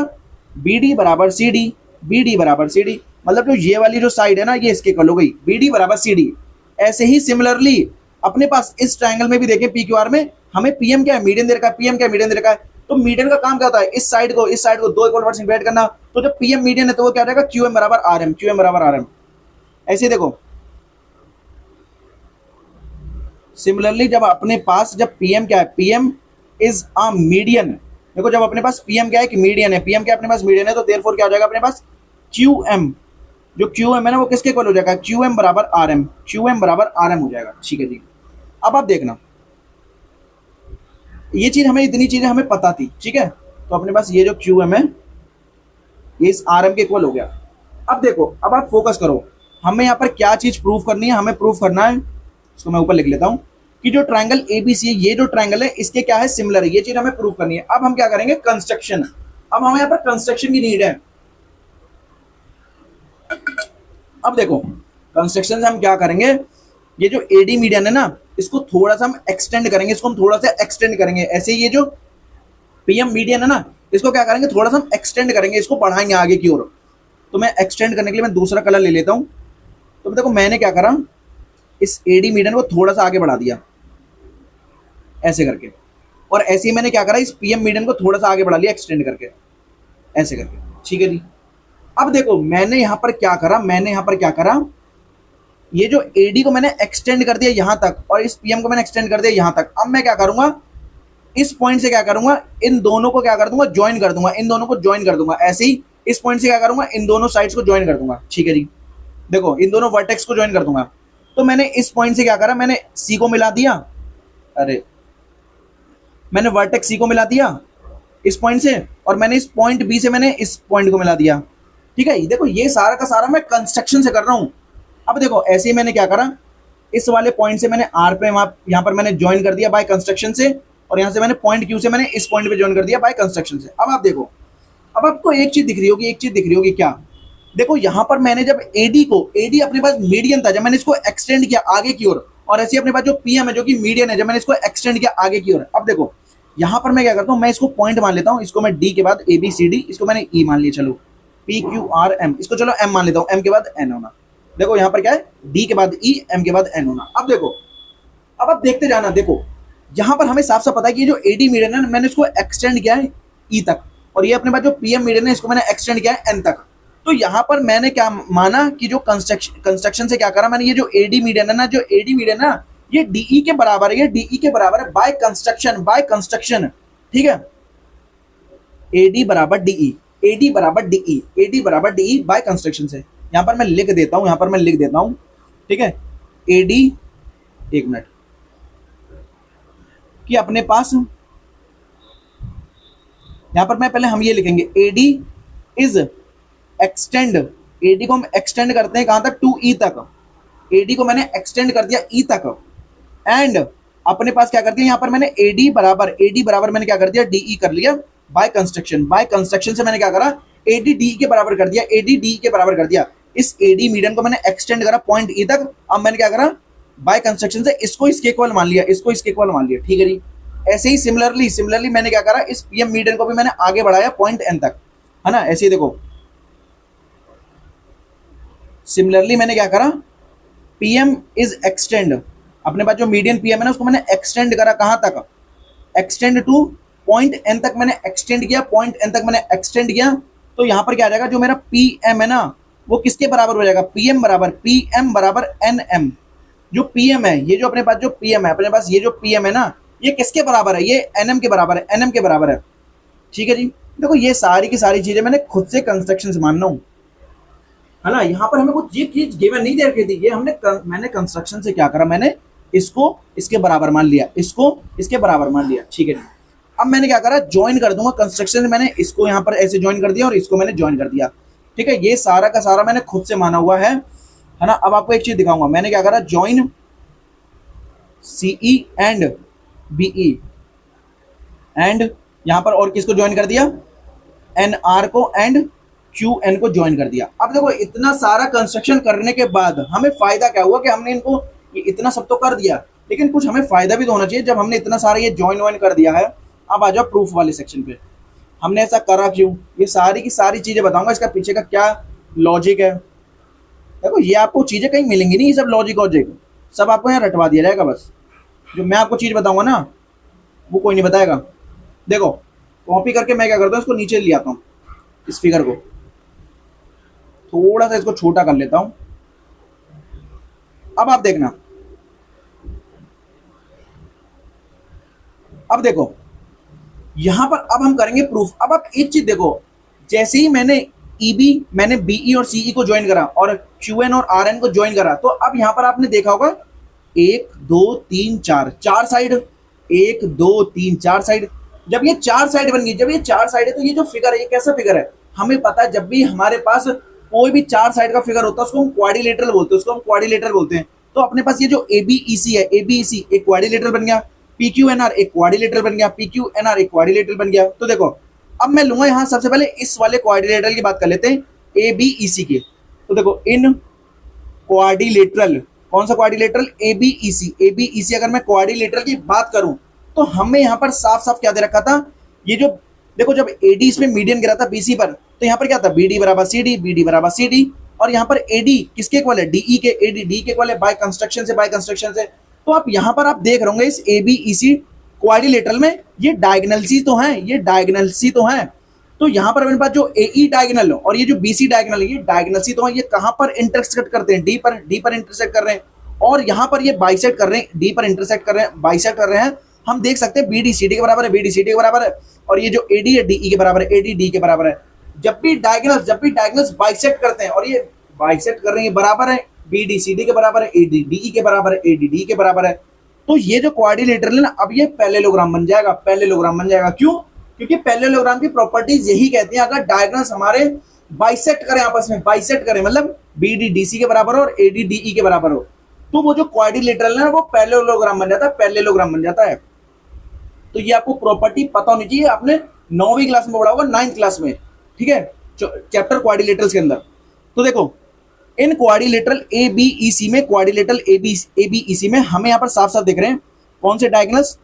Speaker 1: बीडी बराबर सीडी, बीडी बराबर सीडी, मतलब जो ये वाली जो साइड है ना ये इसके इक्वल हो गई, बीडी बराबर सीडी। ऐसे ही सिमिलरली अपने पास इस ट्राइंगल में भी देखें, पीक्यूआर में हमें पीएम क्या है, मीडियन दे रखा है, पीएम क्या है, मीडियन दे रखा है। तो मीडियन का काम क्या होता है, इस साइड को 2 इक्वल पार्ट्स में डिवाइड करना। तो जब पीएम मीडियन है तो वो क्या हो जाएगा, क्यूएम बराबर आरएम, क्यूएम बराबर आरएम। ऐसे देखो सिमिलरली जब अपने पास जब पीएम क्या है, पीएम इज अ मीडियन, देखो जब अपने पास पीएम क्या है कि मीडियन है, पीएम क्या अपने पास मीडियन है, तो देयरफॉर क्या हो जाएगा अपने पास क्यूएम, जो क्यूएम है ना वो किसके इक्वल हो जाएगा, क्यूएम बराबर आरएम, क्यूएम बराबर आरएम हो जाएगा, ठीक है जी। अब आप देखना ये चीज हमें, इतनी चीजें हमें पता थी, ठीक है। तो अपने पास ये जो क्यूएम है ये इस आरएम के इक्वल हो गया। अब देखो अब आप फोकस करो, हमें यहाँ पर क्या चीज प्रूव करनी है, हमें प्रूव करना है, इसको मैं ऊपर लिख लेता हूं कि जो ट्रायंगल एबीसी है, ये जो ट्रायंगल है इसके क्या है, सिमिलर है, ये चीज हमें प्रूव करनी है। अब हम क्या करेंगे, कंस्ट्रक्शन। अब हमें यहाँ पर कंस्ट्रक्शन की नीड है। अब देखो कंस्ट्रक्शन से हम क्या करेंगे, ये जो एडी मीडियन है ना इसको थोड़ा सा हम एक्सटेंड करेंगे, इसको हम थोड़ा सा एक्सटेंड करेंगे। ऐसे ही ये जो पीएम मीडियन है ना इसको क्या करेंगे, थोड़ा सा हम एक्सटेंड करेंगे, इसको बढ़ाएंगे आगे की ओर। तो मैं एक्सटेंड करने के लिए मैं दूसरा कलर ले लेता हूँ। तो देखो मैंने क्या करा, इस एडी मीडियन को थोड़ा सा आगे बढ़ा दिया ऐसे करके, और ऐसे ही मैंने क्या करा, इस पीएम मीडियन को थोड़ा सा आगे बढ़ा लिया एक्सटेंड करके, ऐसे करके, ठीक है जी। अब देखो मैंने यहाँ पर क्या करा, मैंने यहाँ पर क्या करा, ये जो एडी को मैंने एक्सटेंड कर दिया यहाँ तक और इस पीएम को मैंने एक्सटेंड कर दिया यहाँ तक। अब मैं क्या करूंगा, इस पॉइंट से क्या करूंगा, इन दोनों को क्या कर दूंगा, ज्वाइन कर दूंगा, इन दोनों को ज्वाइन कर दूंगा। ऐसे ही इस पॉइंट से क्या करूंगा, इन दोनों साइड्स को ज्वाइन कर दूंगा, ठीक है जी। देखो इन दोनों वर्टेक्स को ज्वाइन कर दूंगा। तो मैंने इस पॉइंट से क्या करा, मैंने सी को मिला दिया, अरे मैंने वर्टेक्स सी को मिला दिया इस पॉइंट से, और मैंने इस पॉइंट बी से मैंने इस पॉइंट को मिला दिया, ठीक है। देखो ये सारा का सारा मैं कंस्ट्रक्शन से कर रहा हूं। अब देखो ऐसे ही मैंने क्या करा, इस वाले पॉइंट से मैंने आर पे यहाँ पर मैंने ज्वाइन कर दिया बाय कंस्ट्रक्शन से, और यहाँ से मैंने पॉइंट क्यू से मैंने इस पॉइंट पे ज्वाइन कर दिया बाय कंस्ट्रक्शन से। अब आप देखो, अब आपको एक चीज दिख रही होगी, एक चीज दिख रही होगी क्या, देखो यहाँ पर मैंने जब एडी को, एडी अपने पास मीडियन था, जब मैंने इसको एक्सटेंड किया आगे की ओर, और ऐसे अपने पास जो पीएम है जो कि मीडियन है, जब मैंने इसको एक्सटेंड किया आगे की ओर। अब देखो यहाँ पर मैं क्या करता हूँ, मैं इसको पॉइंट मान लेता हूँ, इसको मैं डी के बाद ए बी सी डी, इसको मैंने ई मान लिया, चलो पी क्यू आर एम, इसको चलो एम मान लेता हूँ, एम के बाद एन होना। देखो यहाँ पर क्या है, डी के बाद ई, एम के बाद एन होना। अब देखो, अब आप देखते जाना, देखो यहाँ पर हमें साफ साफ पता है कि ये जो एडी मीडियन है मैंने इसको एक्सटेंड किया है ई तक, और ये अपने पास जो पीएम मीडियन है इसको मैंने एक्सटेंड किया है एन तक। तो यहाँ पर मैंने क्या माना कि जो कंस्ट्रक्शन से क्या करा मैंने, ये जो एडी मीडियन है ना, जो एडी मीडियन है ना, ये डीई के बराबर है, ये डीई के बराबर है बाय कंस्ट्रक्शन, बाय कंस्ट्रक्शन, ठीक है। एडी बराबर डीई, एडी बराबर डीई, एडी बराबर डीई बाय कंस्ट्रक्शन से। यहाँ पर मैं लिख देता हूँ, यहाँ पर मैं लिख देता हूँ, ठीक है। एडी, एक मिनट, कि अपने पास यहां पर मैं पहले हम ये लिखेंगे, एडी इज एक्सटेंड, एडी को हम एक्सटेंड करते हैं कहां तक, टू ई तक, एडी को मैंने एक्सटेंड कर दिया ई तक, एंड अपने पास क्या कर दिया यहाँ पर मैंने एडी बराबर मैंने क्या कर दिया, डीई कर लिया बाय कंस्ट्रक्शन, बाय कंस्ट्रक्शन से मैंने क्या करा, एडी डी के बराबर कर दिया, एडी डी के बराबर कर दिया। इस एडी मीडियन को मैंने एक्सटेंड करा पॉइंट ई तक, अब मैंने क्या करा, बाय कंस्ट्रक्शन से इसको इसके इक्वल मान लिया, इसको इसके इक्वल मान लिया, ठीक है जी। ऐसे ही सिमिलरली मैंने क्या करा, इस पीएम मीडियन को भी मैंने आगे बढ़ाया पॉइंट एन तक, है ना। ऐसे ही देखो, सिमिलरली मैंने क्या करा, पीएम इज एक्सटेंड, अपने पास जो मीडियन पीएम है ना उसको मैंने एक्सटेंड करा कहां तक, एक्सटेंड टू पॉइंट एन तक मैंने एक्सटेंड किया, पॉइंट एन तक मैंने एक्सटेंड किया। तो यहां पर क्या आ जाएगा, जो मेरा पीएम है ना वो किसके बराबर हो जाएगा, पीएम बराबर एन एम। जो पीएम है, ये जो अपने पास जो पीएम है, अपने पास ये जो पीएम है ना, ये किसके बराबर है, ये एनएम के बराबर है, एनएम के बराबर है, ठीक है जी। देखो ये सारी की सारी चीजें मैंने खुद से कंस्ट्रक्शन से मान रहा हूं, है ना। यहाँ पर हमें कुछ ये चीज गिवन नहीं दे रखी थी, ये मैंने कंस्ट्रक्शन से क्या करा, मैंने इसको इसके बराबर मान लिया, इसको इसके बराबर मान लिया, ठीक है जी। अब मैंने क्या करा, ज्वाइन कर दूंगा कंस्ट्रक्शन से, मैंने इसको यहाँ पर ऐसे ज्वाइन कर दिया और इसको मैंने ज्वाइन कर दिया, ठीक है। ये सारा का सारा मैंने खुद से माना हुआ है ना। अब आपको एक चीज दिखाऊंगा, मैंने क्या करा, join CE and BE, and यहां पर और किसको ज्वाइन कर दिया, एन आर को एंड क्यू एन को ज्वाइन कर दिया। अब देखो इतना सारा कंस्ट्रक्शन करने के बाद हमें फायदा क्या हुआ कि हमने इनको इतना सब तो कर दिया, लेकिन कुछ हमें फायदा भी तो होना चाहिए जब हमने इतना सारा ये ज्वाइन वाइन कर दिया है। अब आ जाओ प्रूफ वाले सेक्शन पे, हमने ऐसा करा क्यों, ये सारी की सारी चीजें बताऊंगा, इसका पीछे का क्या लॉजिक है। देखो ये आपको चीजें कहीं मिलेंगी नहीं, ये सब लॉजिक वॉजिक सब आपको यहाँ रटवा दिया जाएगा, बस जो मैं आपको चीज बताऊंगा ना वो कोई नहीं बताएगा। देखो कॉपी करके मैं क्या करता हूँ, इसको नीचे ले आता हूँ, इस फिगर को थोड़ा सा इसको छोटा कर लेता हूं। अब आप देखना, अब देखो यहां पर अब हम करेंगे प्रूफ। अब आप एक चीज देखो, जैसे ही मैंने बीई और सीई को ज्वाइन करा और क्यूएन और आरएन को ज्वाइन करा, तो अब यहां पर आपने देखा होगा 1 2 3 4 4 साइड, 1 2 3 4 साइड। जब ये 4 साइड बन गई, जब ये 4 साइड है तो ये जो फिगर है ये कैसा फिगर है, हमें पता है जब भी हमारे पास कोई भी 4 साइड का फिगर होता है उसको हम क्वाड्रिलेटरल बोलते हैं, उसको हम क्वाड्रिलेटरल बोलते हैं। तो अपने पास ये जो एबीईसी है, एबीईसी एक क्वाड्रिलेटरल बन गया, पीक्यूएनआर एक क्वाड्रिलेटरल बन गया, पीक्यूएनआर एक क्वाड्रिलेटरल बन गया। तो देखो अब मैं लूंगा यहाँ सबसे पहले इस वाले क्वाड्रिलेटरल की बात कर लेते हैं, एबीईसी की। तो देखो इन क्वाड्रिलेटरल, कौन सा क्वाड्रिलेटरल, एबीईसी, एबीईसी अगर मैं क्वाड्रिलेटरल की बात करूं तो हमें यहाँ पर साफ साफ क्या दे रखा था, ये जो देखो जब एडी इसमें मीडियन गिरा था बीसी पर, तो यहाँ पर क्या था, बीडी बराबर सीडी, बीडी बराबर सीडी, और यहाँ पर एडी किसके इक्वल है, डीई के, एडी डी के इक्वल है बाय कंस्ट्रक्शन से, बाय कंस्ट्रक्शन से। तो आप यहाँ पर आप देख रहे होंगे इस एबीईसी क्वाड्रिलेटरल में ये डायगोनल तो हैं, ये डायगोनल तो हैं। तो यहाँ पर मेरे पास जो एई डायगोनल और ये जो बीसी डायगोनल है, ये डायगोनल तो हैं, ये कहाँ पर इंटरसेक्ट करते हैं, डी पर इंटरसेक्ट कर रहे हैं, और यहाँ पर ये बाइसेक्ट कर रहे हैं, डी पर इंटरसेक्ट कर रहे हैं, बाइसेक्ट कर रहे हैं। हम देख सकते हैं बीडी सीडी के बराबर है, बीडी सीडी के बराबर है, और ये जो एडी है डीई के बराबर है, एडी डी के बराबर है। जब भी डायगोनल्स बाइसेक्ट करते हैं और ये बाइसेक्ट कर रहे हैं, बराबर है, बीडी सीडी के बराबर है, एडी डीई के बराबर है, एडी डी के बराबर है। तो ये जो क्वाड्रिलेटरल है ना, अब ये पैरेललोग्राम बन जाएगा, पैरेललोग्राम बन जाएगा। क्यों, क्योंकि पैरेललोग्राम की प्रॉपर्टीज यही कहती हैं अगर डायगोनल्स हमारे बाइसेक्ट करें, आपस में बाइसेक्ट करें, मतलब बीडी डीसी के बराबर हो और एडी डीई के बराबर हो, तो वो जो क्वाड्रिलेटरल है वो पैरेललोग्राम बन जाता है, पैरेललोग्राम बन जाता है। तो ये आपको प्रॉपर्टी पता होनी चाहिए, आपने 9वीं क्लास में पढ़ा होगा, 9th क्लास में, ठीक है, चैप्टर क्वाड्रिलेटरल्स के अंदर। तो देखो इन क्वाड्रिलेटरल एबीईसी में, क्वाड्रिलेटरल एबीईसी में हमें यहाँ पर साफ साफ दिख रहे हैं कौन से डायगोनल्स,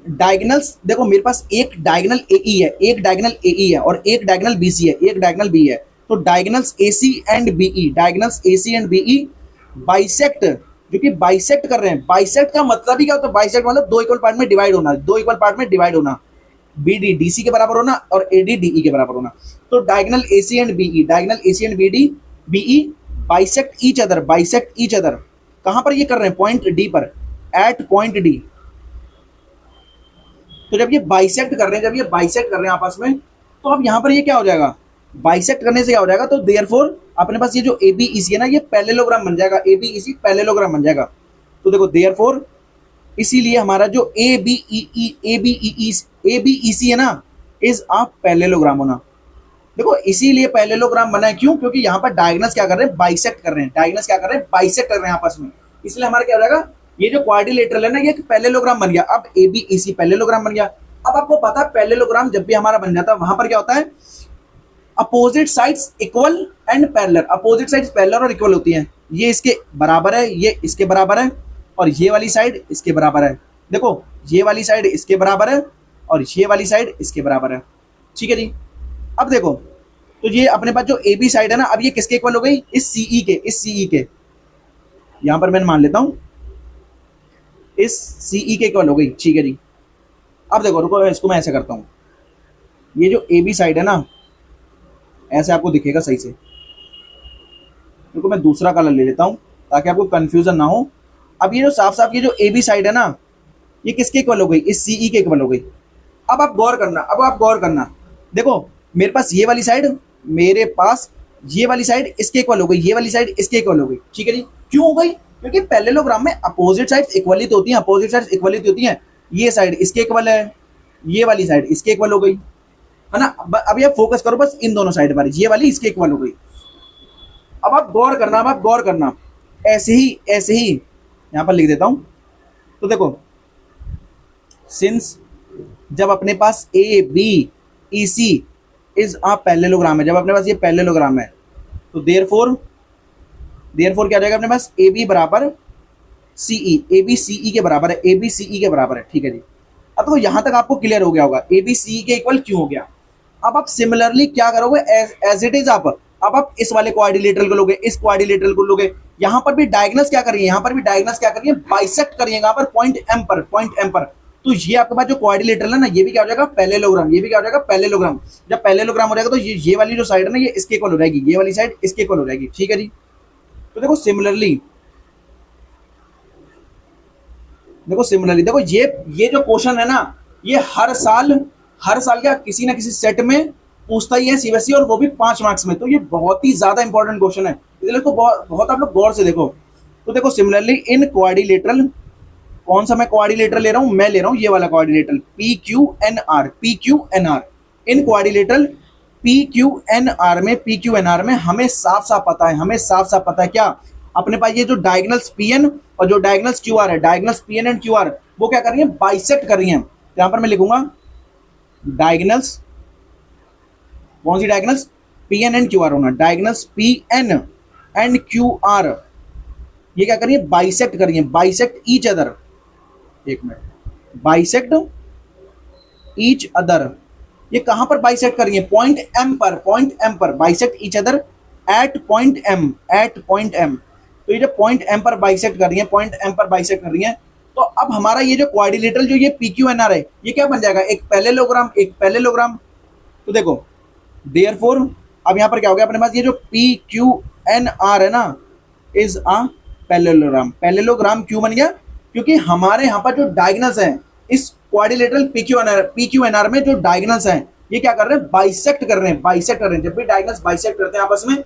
Speaker 1: डायगनल्स देखो मेरे पास एक डायगनल AE है, एक डायगनल AE है और एक डायगनल BC है, एक डायगनल B है। तो diagonals AC and BE, diagonals AC and BE bisect, जो कि बाइसेक्ट कर रहे हैं। बाइसेक्ट का मतलब ही क्या होता है? बाइसेक्ट मतलब दो इक्वल पार्ट में डिवाइड होना, दो इक्वल पार्ट में डिवाइड होना। BD DC के बराबर होना और AD DE के बराबर होना। तो diagonal AC and BE, diagonal AC and BE bisect each other, bisect each other. कहां पर ये कर रहे हैं? पॉइंट D पर, एट पॉइंट D। तो जब ये बाइसेक्ट कर रहे हैं, जब ये बाइसेक्ट कर रहे हैं आपस में, तो अब यहां पर ये क्या हो जाएगा? बाइसेक्ट करने से क्या हो जाएगा? तो देयरफॉर अपने पास ये जो ABEC है ना, ये पैरेललोग्राम बन जाएगा, ABEC पैरेललोग्राम बन जाएगा। तो देखो देयरफॉर इसीलिए हमारा जो ABEC है ना, इज अ पैरेललोग्राम होना। देखो इसीलिए पैरेललोग्राम बना है, क्यों? क्योंकि यहाँ पर डायगोनल्स क्या कर रहे हैं? बाइसेक्ट कर रहे हैं। डायगोनल्स क्या कर रहे हैं? बाइसेक्ट कर रहे हैं आपस में। इसलिए हमारा क्या हो जाएगा? ये जो क्वाड्रिलेटरल है ना, ये पैरेललोग्राम बन गया। अब ABEC पैरेललोग्राम बन गया। अब आपको पता है पैरेललोग्राम जब भी हमारा बन जाता है, वहां पर क्या होता है? Opposite sides equal and parallel. Opposite sides parallel और इक्वल होती हैं। ये इसके बराबर है, ये इसके बराबर है, और ये वाली साइड इसके बराबर है। देखो ये वाली साइड इसके बराबर है और ये वाली साइड इसके बराबर है। ठीक है जी। अब देखो, तो ये अपने पास जो AB साइड है ना, अब ये किसके इक्वल हो गई? इस CE के, इस CE के। यहां पर मैंने मान लेता हूं इस CE के इक्वल हो गई। ठीक है जी। अब देखो रुको, इसको मैं ऐसे करता हूं। ये जो AB साइड है ना, ऐसे आपको दिखेगा सही से। देखो मैं दूसरा कलर ले लेता हूं ताकि आपको कंफ्यूजन ना हो। अब ये जो साफ साफ ये जो AB साइड है ना, ये किसके इक्वल हो गई? इस CE के इक्वल हो गई। अब आप गौर करना, अब आप गौर करना। देखो मेरे पास ये वाली साइड, मेरे पास ये वाली साइड इसके इक्वल हो गई, ये वाली साइड इसके इक्वल हो गई। ठीक है जी। क्यों हो गई? क्योंकि पैरेललोग्राम में अपोजिट साइड्स इक्वली तो होती हैं, अपोजिट साइड्स इक्वली तो होती हैं। ये साइड इसके इक्वल है, ये वाली साइड इसके इक्वल हो गई, है ना। अब ये फोकस करो बस इन दोनों साइड पर, ये वाली इसके इक्वल हो गई। अब आप गौर करना, अब आप गौर करना। ऐसे ही यहां पर लिख देता हूं। तो देखो सिंस जब अपने पास ABEC इज अ पैरेललोग्राम है, जब अपने पास ये पैरेललोग्राम है, तो देयरफॉर क्या आ जाएगा अपने पास? AB बराबर CE, ABCE के बराबर है, ABCE के बराबर है। ठीक है जी। अब तो यहां तक आपको क्लियर हो गया होगा ABCE के इक्वल क्यों हो गया। अब आप सिमिलरली क्या करोगे? एज इट इज अब आप इस वाले क्वाड्रिलेटरल को लोगे, इस क्वाड्रिलेटरल को लोगे। यहां पर भी डायगोनल्स क्या करिए? यहां पर भी डायगोनल्स क्या करिए? बाइसेक्ट करिए यहां पर पॉइंट M पर, पॉइंट M पर। तो ये आपके पास जो क्वाड्रिलेटरल है ना, ये भी क्या हो जाएगा? पैरेललोग्राम। ये भी क्या हो जाएगा? पैरेललोग्राम। जब पैरेललोग्राम हो जाएगा तो ये वाली जो साइड है ना, ये इसके इक्वल हो जाएगी, ये वाली साइड इसके इक्वल हो जाएगी। ठीक है जी। तो देखो सिमिलरली, देखो ये जो क्वेश्चन है ना, ये हर साल क्या किसी ना किसी सेट में पूछता ही है सीबीएसई, और वो भी 5 मार्क्स में। तो ये बहुत ही ज्यादा इंपॉर्टेंट क्वेश्चन है, इसलिए तो बहुत आप लोग गौर से देखो। तो देखो सिमिलरली इन क्वाड्रिलेटरल, कौन सा मैं क्वाड्रिलेटरल ले रहा हूं? मैं ले रहा हूं ये वाला क्वाड्रिलेटरल PQNR। इन क्वाड्रिलेटरल PQNR में हमें साफ साफ पता है क्या? अपने पास ये जो डायगोनल्स PN और जो डायगोनल्स QR है, डायगोनल्स PN एंड QR, वो क्या कर रही है? बाइसेक्ट कर रही हैं। यहां पर मैं लिखूंगा डायगोनल्स, कौन सी डायगोनल्स? PN एंड QR होना। डायगोनल्स PN एंड QR ये क्या कर रही है? बाइसेक्ट कर रही है, बाइसेक्ट ईच अदर। एक मिनट, बाइसेक्ट ईच अदर, ये कहां पर बाइसेक्ट कर रही है? पॉइंट M पर, पॉइंट M पर। Bisect each other at point M, at point M। तो ये जो पॉइंट M पर बाइसेक्ट कर रही है, पॉइंट M पर बाइसेक्ट कर रही है, तो अब हमारा ये जो क्वाड्रिलेटरल जो ये PQNR है, ये क्या बन जाएगा? एक पैरेललोग्राम, एक पैरेललोग्राम। तो देखो देयरफॉर अब यहां पर क्या हो गया अपने पास? ये जो PQNR है ना, इज अ पैरेललोग्राम। पैरेललोग्राम क्यों बन गया? क्योंकि हमारे यहाँ पर जो डायगोनल्स हैं, इस क्वाड्रिलेटरल PQNR में जो डायगोनल्स हैं, ये क्या कर रहे हैं? बाइसेक्ट कर रहे हैं, बाइसेक्ट कर रहे हैं। जब भी डायगोनल्स बाइसेक्ट करते हैं आपस में,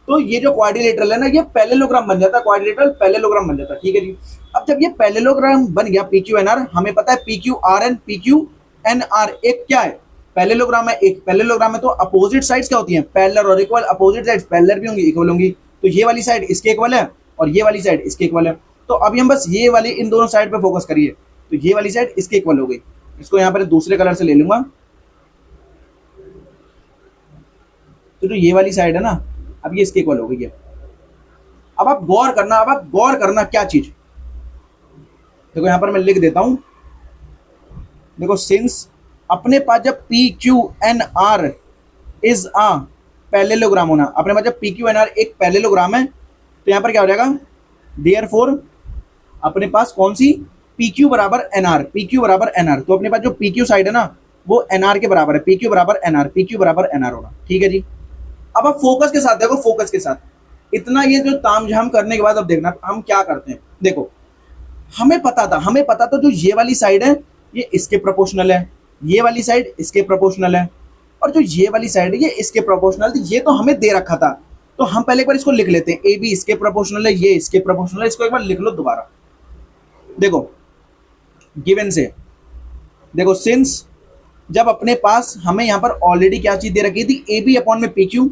Speaker 1: तो ये जो क्वाड्रिलेटरल है ना, ये पैरेललोग्राम बन जाता है, क्वाड्रिलेटरल पैरेललोग्राम बन जाता है। ठीक है जी। अब जब ये पैरेललोग्राम बन गया PQNR, हमें पता है PQR एंड PQNR एक क्या है? पैरेललोग्राम है, एक पैरेललोग्राम है। तो अपोजिट साइड्स क्या होती हैं? पैरेलल और इक्वल। अपोजिट साइड्स पैरेलल भी होंगी, इक्वल होंगी। तो ये वाली साइड इसके इक्वल है और ये वाली साइड इसके इक्वल है। तो अभी हम बस ये वाली इन दोनों साइड पे फोकस करिए। तो ये वाली साइड इसके इक्वल हो गई। इसको यहाँ पर दूसरे कलर से ले लूंगा। तो जो ये वाली साइड है ना, अब ये इसके इक्वल हो गई है। अब आप गौर करना, क्या चीज? देखो यहाँ पर मैं लिख देता हूं देखो सिंस अपने पास जब P Q N R is a parallelogram होना, अपने पास जब पी क्यू एन आर एक पैरेललोग्राम है तो यहाँ पर क्या हो जाएगा, देयरफॉर अपने पास कौन सी पी क्यू बराबर एन आर, पी क्यू बराबर एन आर, तो अपने पास जो पी क्यू साइड है ना वो एन आर के बराबर है, पी क्यू बराबर एन आर, पी क्यू बराबर एन आर होगा। ठीक है जी। अब आप फोकस के साथ देखो, फोकस के साथ इतना ये जो तामझाम करने के बाद अब देखना हम क्या करते हैं। देखो हमें पता था जो ये वाली साइड है ये इसके प्रोपोर्शनल है, ये वाली साइड इसके प्रोपोर्शनल है, और जो ये वाली साइड है ये इसके प्रोपोर्शनल थी, ये तो हमें दे रखा था। तो हम पहले एक बार इसको लिख लेते हैं, ए बी इसके प्रोपोर्शनल है, ये इसके प्रोपोर्शनल है, इसको एक बार लिख लो दोबारा। देखो गिवन से, देखो सिंस जब अपने पास हमें यहाँ पर ऑलरेडी क्या चीज दे रखी थी, ए बी अपॉन में P Q,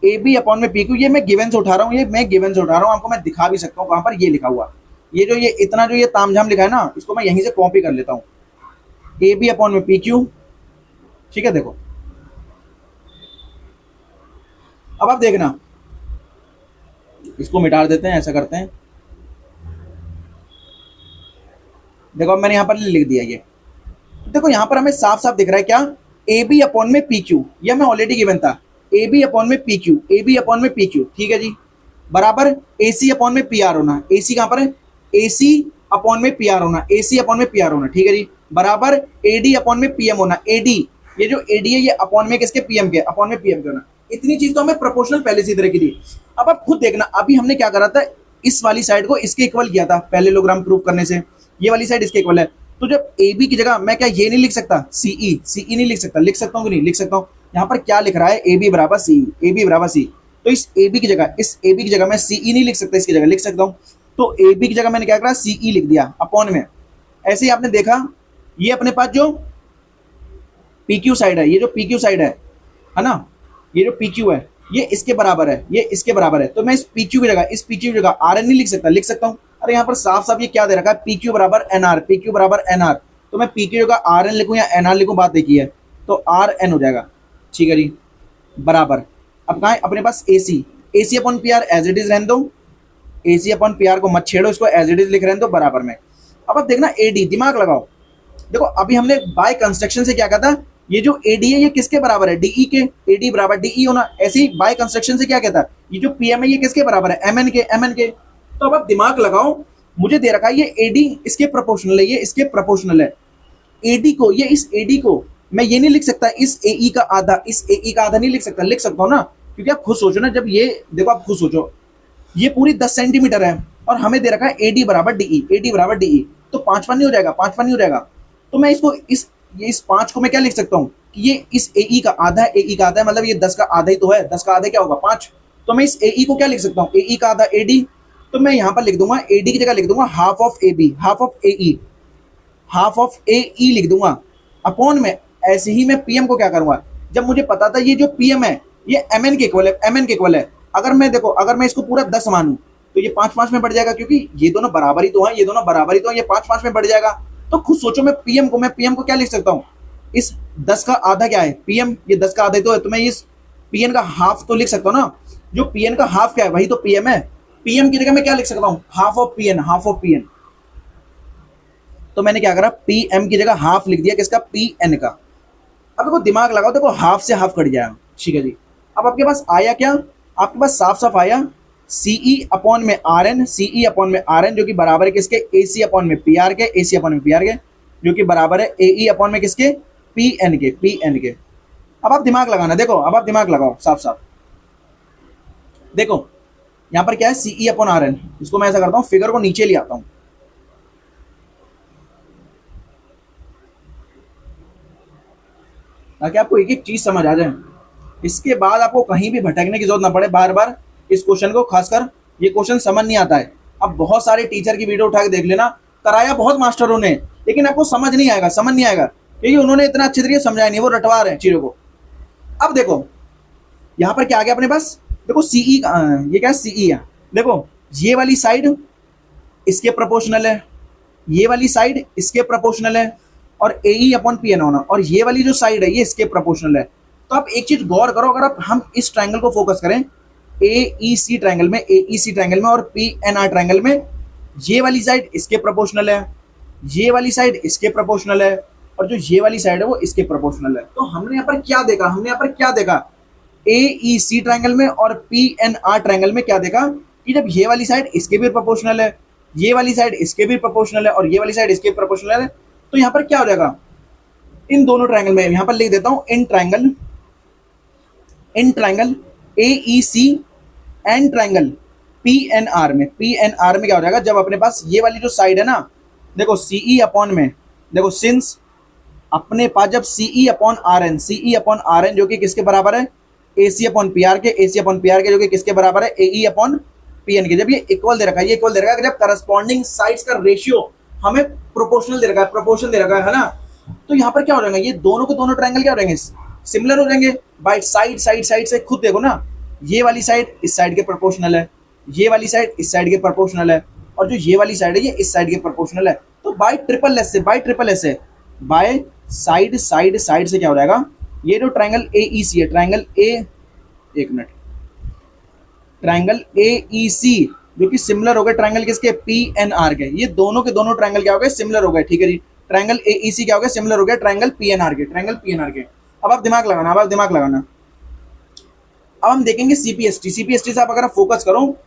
Speaker 1: A B upon में पी क्यू, ये मैं गिवन से उठा रहा हूँ, ये मैं गिवन से उठा रहा हूँ, आपको मैं दिखा भी सकता हूँ वहां पर ये लिखा हुआ, ये जो ये इतना जो ये तामझाम लिखा है ना इसको मैं यहीं से कॉपी कर लेता हूँ, ए बी अपॉन में पी क्यू। ठीक है, देखो अब आप देखना, इसको मिटा देते हैं, ऐसा करते हैं। देखो अब मैंने यहां पर लिख दिया ये, देखो यहां पर हमें साफ साफ दिख रहा है क्या, ए बी अपॉन में पी क्यू, यह मैं ऑलरेडी गिवन था, ए बी अपॉन में P Q, A B upon में पी क्यू। ठीक है जी, बराबर ए सी अपॉन में पी आर होना, ए सी कहां पर है, ए सी अपॉन में पी आर होना, ए सी अपॉन में पी आर होना। ठीक है जी, बराबर ए डी अपॉन में पी एम होना, ए डी, ये जो ए डी है ये अपॉन में किसके, पी एम के, अपॉन में पी एम के होना। इतनी चीज तो हमें प्रोपोर्शनल पहले से तरह की थी। अब आप खुद देखना, अभी हमने क्या करा था, इस वाली साइड को इसके इक्वल किया था पैरेललोग्राम प्रूव करने से, ये वाली साइड इसके इक्वल है, तो जब ए बी की जगह मैं क्या ये नहीं लिख सकता, सीई, सीई नहीं लिख सकता, लिख सकता हूँ कि नहीं लिख सकता हूँ। यहाँ पर क्या लिख रहा है, ए बी बराबर सी, ए बी बराबर सी, तो इस ए बी की जगह, इस ए बी की जगह मैं सीई नहीं लिख सकता, इसकी जगह लिख सकता हूँ, तो ए बी की जगह मैंने क्या करा, सीई लिख दिया अपॉन में। ऐसे ही आपने देखा ये अपने पास जो पी क्यू साइड है, ये जो पी क्यू साइड है ना, ये जो पी क्यू है ये इसके बराबर है, ये इसके बराबर है, तो मैं इस पी क्यू की जगह, इस पी क्यू की जगह आर एन नहीं लिख सकता, लिख सकता हूँ। अरे यहाँ पर साफ साफ ये क्या दे रखा है, पी क्यू बराबर एन आर, पी क्यू बराबर एन आर, तो मैं पी क्यू जगह आर एन लिखूँ या एन आर लिखूँ, बात देखी है, तो आर एन हो जाएगा। ठीक है जी, बराबर अब कहाँ है अपने पास A C, A C upon P R as it is रहने दो, A C upon P R को मत छेड़ो, इसको एज इट इज लिख रहने दो बराबर में। अब आप देखना ए डी, दिमाग लगाओ, देखो अभी हमने बाय कंस्ट्रक्शन से क्या कहा था, ये जो एडी है ये किसके बराबर है, डीई के, एडी बराबर डीई होना। ऐसे ही बाय कंस्ट्रक्शन से क्या कहता है, ये जो पीएम है ये किसके बराबर है, एमएन के, एमएन के। तो अब आप दिमाग लगाओ, मुझे दे रखा है ये एडी इसके प्रोपोर्शनल है, ये इसके प्रोपोर्शनल है, एडी को, ये इस एडी को मैं ये नहीं लिख सकता इस एई का आधा, इस एई का आधा नहीं लिख सकता, लिख सकता हूँ ना, क्योंकि आप खुद सोचो ना, जब ये देखो आप खुद सोचो, ये पूरी 10 सेंटीमीटर है और हमें दे रखा है एडी बराबर डीई, एडी बराबर डीई, तो 5 नहीं हो जाएगा, 5 नहीं हो जाएगा, तो मैं इसको इस 5 को मैं क्या लिख सकता हूँ कि ये इस एई का आधा है, एई का आधा है, मतलब ये 10 का आधा ही तो है, 10 का आधा क्या होगा 5, तो मैं इस एई को क्या लिख सकता हूँ, एई का आधा एडी, तो मैं यहाँ पर लिख दूंगा एडी की जगह लिख दूंगा half of A B, half of AE, half of AE लिख दूंगा अपॉन में। ऐसे ही मैं पीएम को क्या करूंगा, जब मुझे पता था ये जो पीएम है ये एमएन के इक्वल है, एमएन के इक्वल है, अगर मैं देखो अगर मैं इसको पूरा 10 मानूं तो ये 5 में बढ़ जाएगा, क्योंकि ये दोनों बराबर ही तो हैं, ये दोनों बराबर ही तो हैं, ये 5 में बढ़ जाएगा। तो खुद सोचो, मैं पीएम को क्या लिख सकता हूँ, इस 10 का आधा क्या है पीएम, ये 10 का आधा ही तो है, तो मैं इस पीएन का हाफ तो लिख सकता हूँ ना, जो पीएन का हाफ क्या है वही तो पीएम है, पीएम की जगह मैं क्या लिख सकता हूँ, half of PN, half of PN. तो मैंने क्या करा, पीएम की जगह हाफ लिख दिया किसका, पीएन का। अब देखो दिमाग लगाओ, देखो हाफ से हाफ कट जाएगा। ठीक है जी, अब आपके पास आया क्या, आपके पास साफ साफ आया सीई अपॉन में आर एन, सीई अपॉन में आर एन जो कि बराबर है किसके, ए सी अपॉन में पी आर के, ए सी अपॉन में पी आर के, जो कि बराबर है ए ई अपॉन में किसके, पी एन के, पी एन के। अब आप दिमाग लगाना, देखो अब आप दिमाग लगाओ साफ साफ, देखो यहां पर क्या है, सीई अपॉन आर एन, इसको मैं ऐसा करता हूं फिगर को नीचे ले आता हूं, ताकि आपको एक एक चीज समझ आ जाए, इसके बाद आपको कहीं भी भटकने की जरूरत ना पड़े बार बार इस क्वेश्चन को, खासकर ये क्वेश्चन समझ नहीं आता है। अब बहुत सारे टीचर की वीडियो उठा के देख लेना, कराया बहुत मास्टरों ने, लेकिन आपको समझ नहीं आएगा, समझ नहीं आएगा, क्योंकि उन्होंने इतना अच्छे तरीके समझाया नहीं, वो रटवा रहे हैं चीजों को। अब देखो यहाँ पर क्या आ गया अपने पास, देखो सीई, ये क्या सीई है, देखो ये वाली साइड इसके प्रोपोर्शनल है, ये वाली साइड इसके प्रोपोर्शनल है, और ए ई अपॉन पी एन होना, और ये वाली जो साइड है ये इसके प्रोपोर्शनल है। तो आप एक चीज गौर करो, अगर आप हम इस ट्रायंगल को फोकस करें, ए ई सी ट्रायंगल में, ए ई सी ट्रायंगल में और पी एन आर ट्रायंगल में, ये वाली साइड इसके प्रोपोर्शनल है, ये वाली साइड इसके प्रोपोर्शनल है, और जो ये वाली साइड है वो इसके प्रोपोर्शनल है। तो हमने यहाँ पर क्या देखा, हमने यहाँ पर क्या देखा, AEC ट्रायंगल में और PNR ट्रायंगल में क्या देखा कि जब ये वाली साइड इसके भी प्रोपोर्शनल है, ये वाली साइड इसके भी प्रोपोर्शनल है और ये वाली साइड इसके प्रोपोर्शनल है, तो यहाँ पर क्या हो जाएगा, इन दोनों ट्रायंगल में, यहाँ पर लिख देता हूँ in triangle AEC and triangle PNR में क्या हो जाएगा, जब अपने पास ये वाली जो साइड है ना, देखो CE अपॉन में, देखो सिंस अपने पास जब CE अपॉन RN जो कि किसके बराबर है, AC अपॉन PR के जो कि किसके बराबर है, AE अपॉन PN के, जब ये इक्वल दे रखा है, ये इक्वल दे रखा है, जब करस्पॉन्डिंग साइड्स का रेशियो हमें प्रोपोर्शनल दे रखा है, प्रोपोर्शन दे रखा है ना, तो यहाँ पर क्या हो जाएगा, ये दोनों के दोनों ट्रायंगल क्या हो जाएंगे, सिमिलर हो जाएंगे बाय साइड से। खुद देखो ना, ये वाली साइड इस साइड के प्रोपोर्शनल है, ये वाली साइड इस साइड के प्रोपोर्शनल है, और जो ये वाली साइड है ये इस साइड के प्रोपोर्शनल है। तो बाय ट्रिपल एस से बाय साइड से क्या हो जाएगा, ये जो ट्रायंगल AEC है, ट्रायंगल AEC जो कि सिमिलर हो गए ट्रायंगल किसके, PNR के, ये दोनों के दोनों ट्रायंगल क्या हो गए, सिमिलर हो गए, ठीक है जी। ट्रायंगल AEC क्या हो गया, सिमिलर हो गया ट्रायंगल PNR के। अब आप दिमाग लगाना, अब हम देखेंगे CPST से आप अगर आप फोकस करो,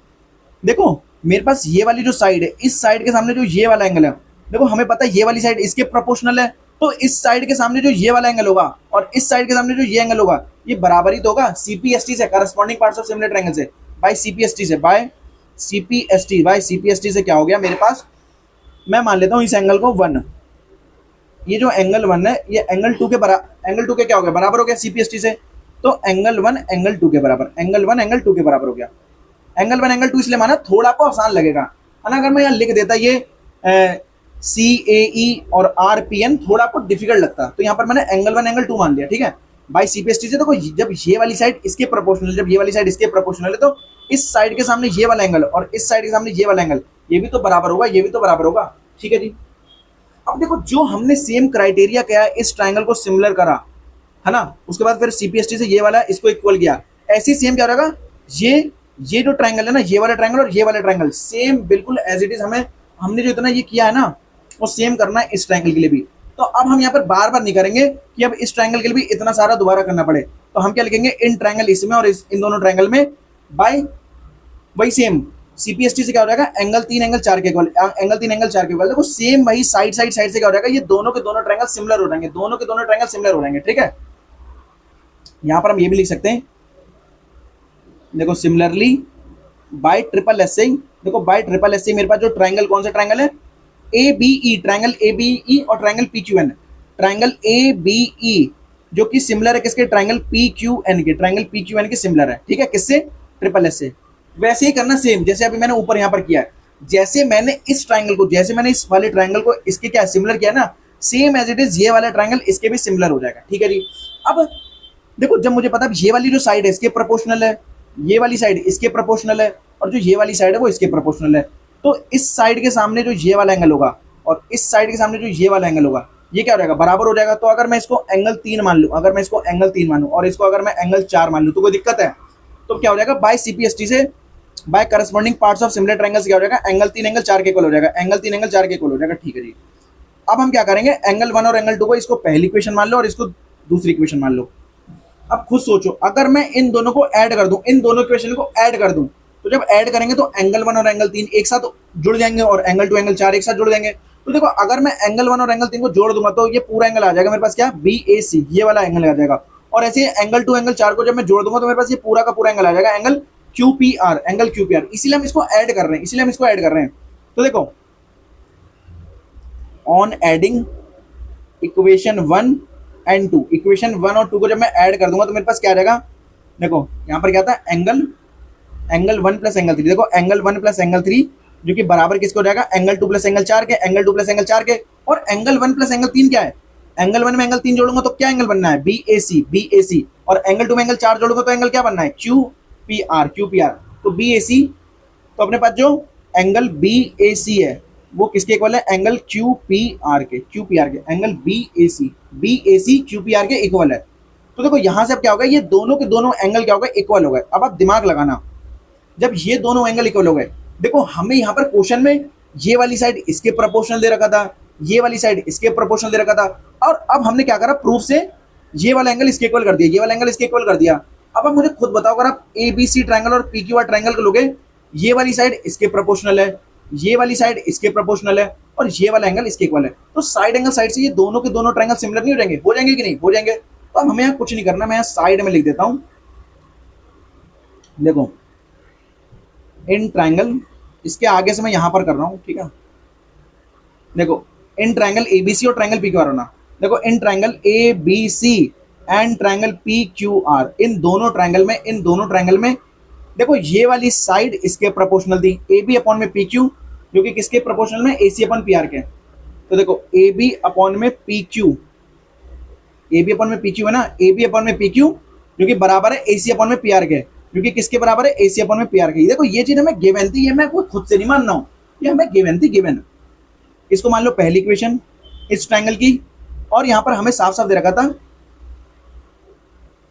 Speaker 1: देखो मेरे पास ये वाली जो साइड है, इस साइड के सामने जो ये वाला एंगल है, देखो हमें पता है ये वाली साइड इसके प्रोपोर्शनल है, तो इस साइड के सामने जो ये वाला एंगल होगा और इस साइड के सामने जो ये एंगल होगा, ये बराबर ही तो होगा CPST से, corresponding parts of similar triangle से, बाय CPST से क्या हो गया मेरे पास, मैं मान लेता हूँ इस एंगल को 1, ये जो एंगल 1 है ये एंगल 2 के क्या हो गया, बराबर हो गया CPST से, तो एंगल 1 एंगल 2 के बराबर, हो गया। एंगल 1 एंगल 2 इसलिए माना थोड़ा आपको आसान लगेगा, है ना। अगर मैं यहाँ लिख देता ये CAE और RPN, थोड़ा आपको डिफिकल्ट लगता, तो यहाँ पर मैंने एंगल 1 एंगल 2 मान लिया, ठीक है। बाय CPST से देखो, जब ये वाली साइड इसके प्रोपोर्शनल, है, तो इस साइड के सामने ये वाला एंगल और इस साइड के सामने ये वाला एंगल, ये भी तो बराबर होगा, ठीक है जी। अब देखो जो हमने सेम क्राइटेरिया क्या, इस ट्रायंगल को सिमिलर करा, है ना, उसके बाद फिर CPST से ये वाला इसको इक्वल किया, ऐसे ही सेम क्या रहेगा, ये जो ट्रायंगल है ना, ये वाला ट्रायंगल और ये वाला ट्रायंगल सेम बिल्कुल एज इट इज, हमने जो इतना ये किया है ना, वो सेम करना है इस ट्रायंगल के लिए भी। तो अब हम यहाँ पर बार बार नहीं करेंगे कि अब इस ट्रायंगल के लिए भी इतना सारा दोबारा करना पड़े, तो हम क्या लिखेंगे, इन ट्रायंगल इसमें और इन दोनों ट्रायंगल में बाय वही सेम CPST से क्या हो जाएगा, एंगल 3 एंगल 4 के इक्वल, देखो सेम वही साइड से क्या हो जाएगा, ये दोनों के दोनों ट्रायंगल सिमिलर हो जाएंगे, ठीक है। यहां पर हम ये भी लिख सकते हैं, देखो सिमिलरली बाय ट्रिपल एस से, मेरे पास जो ट्रायंगल, कौन सा ट्रायंगल है, ट्रायंगल ABE और ट्रायंगल PQN, ट्रायंगल ABE जो कि सिमिलर है किसके, ट्रायंगल PQN के सिमिलर है, ठीक है, किससे, ट्रिपल एस से। वैसे ही करना सेम, जैसे अभी मैंने ऊपर यहाँ पर किया है, जैसे मैंने इस वाले ट्रायंगल को इसके क्या सिमिलर किया ना, सेम एज इट इज ये वाला ट्रायंगल इसके भी सिमिलर हो जाएगा, ठीक है जी। अब देखो जब मुझे पता है ये वाली जो साइड है इसके प्रोपोर्शनल है, ये वाली साइड इसके प्रोपोर्शनल है, और जो ये वाली साइड है वो इसके प्रोपोर्शनल है, तो इस साइड के सामने जो ये वाला एंगल होगा और इस साइड के सामने जो ये वाला एंगल होगा, ये क्या हो जाएगा, बराबर हो जाएगा। तो अगर मैं इसको एंगल 3 मान लूं, और इसको अगर मैं एंगल 4 मान लूं, तो कोई दिक्कत है, तो क्या हो जाएगा, बाय CPST से, by corresponding parts of similar triangles क्या हो जाएगा, एंगल 3 एंगल 4 के इक्वल हो जाएगा, ठीक है जी। अब हम क्या करेंगे, एंगल 1 और एंगल 2 को, इसको पहली इक्वेशन मान लो और इसको दूसरी इक्वेशन मान लो। अब खुद सोचो, अगर मैं इन दोनों को ऐड कर दूं, इन दोनों इक्वेशन को ऐड कर दूं, तो जब ऐड करेंगे तो एंगल 1 और एंगल 3 एक साथ जुड़ जाएंगे और एंगल 2 एंगल 4 एक साथ जुड़ जाएंगे। तो देखो अगर मैं एंगल 1 और एंगल 3 को जोड़ दूंगा तो ये पूरा एंगल आ जाएगा मेरे पास क्या, BAC, ये वाला एंगल आ जाएगा। और ऐसे एंगल 2 एंगल 4 को जब मैं जोड़ दूंगा तो मेरे पास ये पूरा का पूरा एंगल आ जाएगा, एंगल QPR, इसीलिए हम इसको ऐड कर रहे हैं, तो देखो on adding equation 1 and 2, equation 1 और 2 को जब मैं ऐड कर दूंगा तो मेरे पास क्या आ जाएगा, देखो यहाँ पर क्या था, एंगल 1 प्लस एंगल 3, देखो एंगल 1 प्लस एंगल 3 जो कि बराबर किसको हो जाएगा, एंगल 2 प्लस एंगल 4 के, और एंगल 1 प्लस एंगल 3 क्या है, एंगल 1 में एंगल 3 जोड़ूंगा तो क्या एंगल बनना है, BAC, और एंगल 2 में एंगल 4 जोड़ूंगा तो एंगल क्या बनना है, QPR, तो BAC, तो अपने पास जो एंगल BAC है वो किसके इक्वल है, एंगल QPR के, एंगल BAC QPR के इक्वल है। तो देखो यहां से अब क्या होगा, ये दोनों के दोनों एंगल क्या हो गए, इक्वल हो गए। अब आप दिमाग लगाना, जब ये दोनों एंगल इक्वल हो गए, देखो हमें यहाँ पर क्वेश्चन में ये वाली साइड इसके प्रोपोर्शनल दे रखा था, ये वाली साइड इसके प्रोपोर्शनल दे रखा था, और अब हमने क्या करा, प्रूफ से ये वाला एंगल इसके इक्वल कर दिया, ये वाला एंगल इसके इक्वल कर दिया। अब आप मुझे खुद बताओ, अगर आप ए बी सी ट्रायंगल और पी क्यू आर ट्रायंगल को लोगे, ये वाली साइड इसके प्रोपोर्शनल है, ये वाली साइड इसके प्रोपोर्शनल है, और ये वाला एंगल इसके इक्वल है, तो साइड एंगल साइड से ये दोनों के दोनों ट्रायंगल सिमिलर नहीं हो जाएंगे? हो जाएंगे कि नहीं? हो जाएंगे। तो अब हमें यहाँ कुछ नहीं करना, मैं यहाँ साइड में लिख देता हूं, देखो इन ट्रायंगल, इसके आगे से मैं यहां पर कर रहा हूं, ठीक है। देखो इन ट्रायंगल एबीसी और ट्रायंगल पी क्यू आर होना, देखो इन triangle A B C and triangle P Q R, इन दोनों ट्रायंगल में देखो ये वाली साइड इसके प्रोपोर्शनल थी, ए बी अपॉन में पी क्यू, जो कि किसके प्रोपोर्शनल में, A C upon P R के। तो देखो ए बी अपॉन में P Q, A B upon में पी क्यू है ना, ए बी अपॉन में पी क्यू जो कि बराबर है ए सी अपॉन में पी आर के, जो कि किसके बराबर है, ए सी अपॉन में पी आर के। देखो ये चीज हमें गिवन थी, ये मैं कोई खुद से नहीं मान रहा हूं, ये हमें गिवन थी, गिवन। इसको मान लो पहली इक्वेशन इस ट्रायंगल की, और यहां पर हमें साफ साफ दे रखा था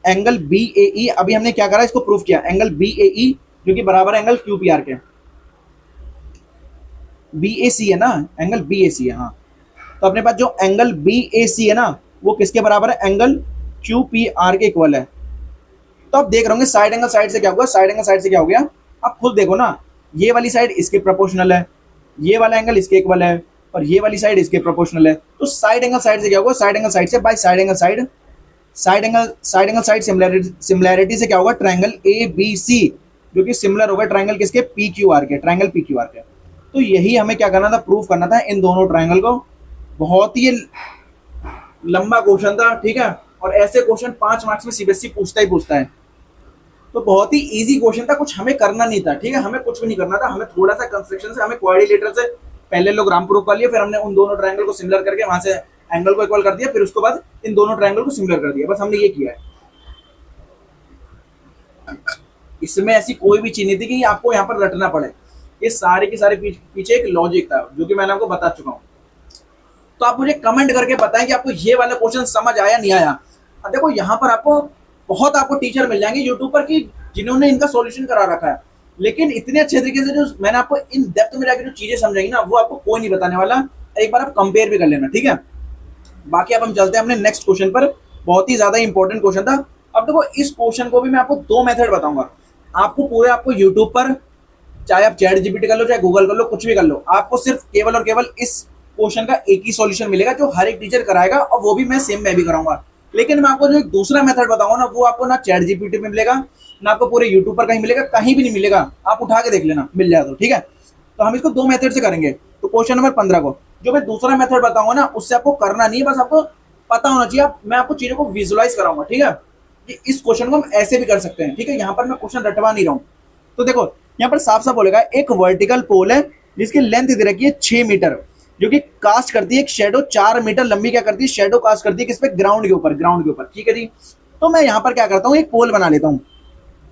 Speaker 1: एंगल बी ए ई, अभी हमने क्या करा, इसको प्रूफ किया, एंगल बी ए ई जो कि बराबर है एंगल क्यू पी आर के, बी ए सी है ना, एंगल बी ए सी है, हाँ। तो अपने पास जो एंगल बी ए सी है ना, वो किसके बराबर है, एंगल क्यू पी आर के इक्वल है। तो आप देख रहे होंगे साइड एंगल साइड से क्या होगा, साइड एंगल साइड से क्या हो गया, आप खुद देखो ना, ये वाली साइड इसके प्रोपोर्शनल है, ये वाला एंगल इसके इक्वल है, और ये वाली साइड इसके प्रोपोर्शनल है। तो साइड एंगल साइड से क्या होगा, साइड एंगल साइड से by side angle side, side angle side similarity से क्या होगा, ट्रायंगल ए बी सी जो कि सिमिलर होगा ट्रायंगल किसके, पी क्यू आर के, ट्रायंगल पी क्यू आर के। तो यही हमें क्या करना था, प्रूफ करना था इन दोनों ट्रायंगल को। बहुत ही लंबा क्वेश्चन था, ठीक है, और ऐसे क्वेश्चन 5 मार्क्स में सीबीएसई पूछता ही पूछता है। तो बहुत ही इजी क्वेश्चन था, कुछ हमें करना नहीं था, ठीक है, हमें कुछ भी नहीं करना था, हमें थोड़ा सा कंस्ट्रक्शन से, हमें क्वाड्रिलेटरल से पहले लोग राम प्रूफ कर लिए, फिर हमने उन दोनों ट्रायंगल को सिमिलर करके वहां से एंगल को इक्वल कर दिया, फिर उसके बाद इन दोनों ट्रायंगल को सिमिलर कर दिया, बस हमने ये किया है। इसमें ऐसी कोई भी चीज नहीं थी कि आपको यहाँ पर रटना पड़े, ये सारे के सारे पीछे एक लॉजिक था जो कि मैंने आपको बता चुका हूँ। तो आप मुझे कमेंट करके बताएं कि आपको ये वाला क्वेश्चन समझ आया नहीं आया। अब देखो यहाँ पर आपको बहुत टीचर मिल जाएंगे यूट्यूब पर कि जिन्होंने इनका सॉल्यूशन करा रखा है, लेकिन इतने अच्छे तरीके से जो मैंने आपको इन डेप्थ में जाकर जो चीजें समझाई ना, वो आपको कोई नहीं बताने वाला। एक बार आप कंपेयर भी कर लेना, ठीक है। बाकी अब हम चलते हैं अपने नेक्स्ट क्वेश्चन पर, बहुत ही ज्यादा इंपॉर्टेंट क्वेश्चन था। अब देखो इस क्वेश्चन को भी मैं आपको 2 मेथड बताऊंगा, आपको यूट्यूब पर, चाहे आप चैट जीपीटी कर लो, चाहे गूगल कर लो, कुछ भी कर लो, आपको सिर्फ केवल और केवल इस क्वेश्चन का एक ही सॉल्यूशन मिलेगा जो हर एक टीचर कराएगा, और वो भी मैं सेम मैं भी कराऊंगा। लेकिन मैं आपको जो एक दूसरा मेथड बताऊंगा ना, वो आपको ना चैट जीपीटी में मिलेगा, ना आपको पूरे यूट्यूब पर कहीं मिलेगा, कहीं भी नहीं मिलेगा, आप उठा के देख लेना, मिल जाए तो, ठीक है। तो हम इसको 2 मेथड से करेंगे। तो क्वेश्चन नंबर 15 को जो मैं दूसरा मेथड बताऊंगा ना, उससे आपको करना नहीं है, बस आपको पता होना चाहिए, मैं आपको चीजों को विजुअलाइज कराऊंगा, ठीक है, कि इस क्वेश्चन को हम ऐसे भी कर सकते हैं, ठीक है। यहाँ पर मैं क्वेश्चन रटवा नहीं रहा हूँ। तो देखो यहाँ पर साफ साफ बोलेगा, एक वर्टिकल पोल है जिसकी लेंथ दे रखी है 6 मीटर, जो कि कास्ट करती है एक शेडो 4 मीटर लंबी, क्या करती है, शेडो कास्ट करती है किस पे, ग्राउंड के ऊपर, ठीक है जी। तो मैं यहाँ पर क्या करता हूँ, एक पोल बना लेता हूँ,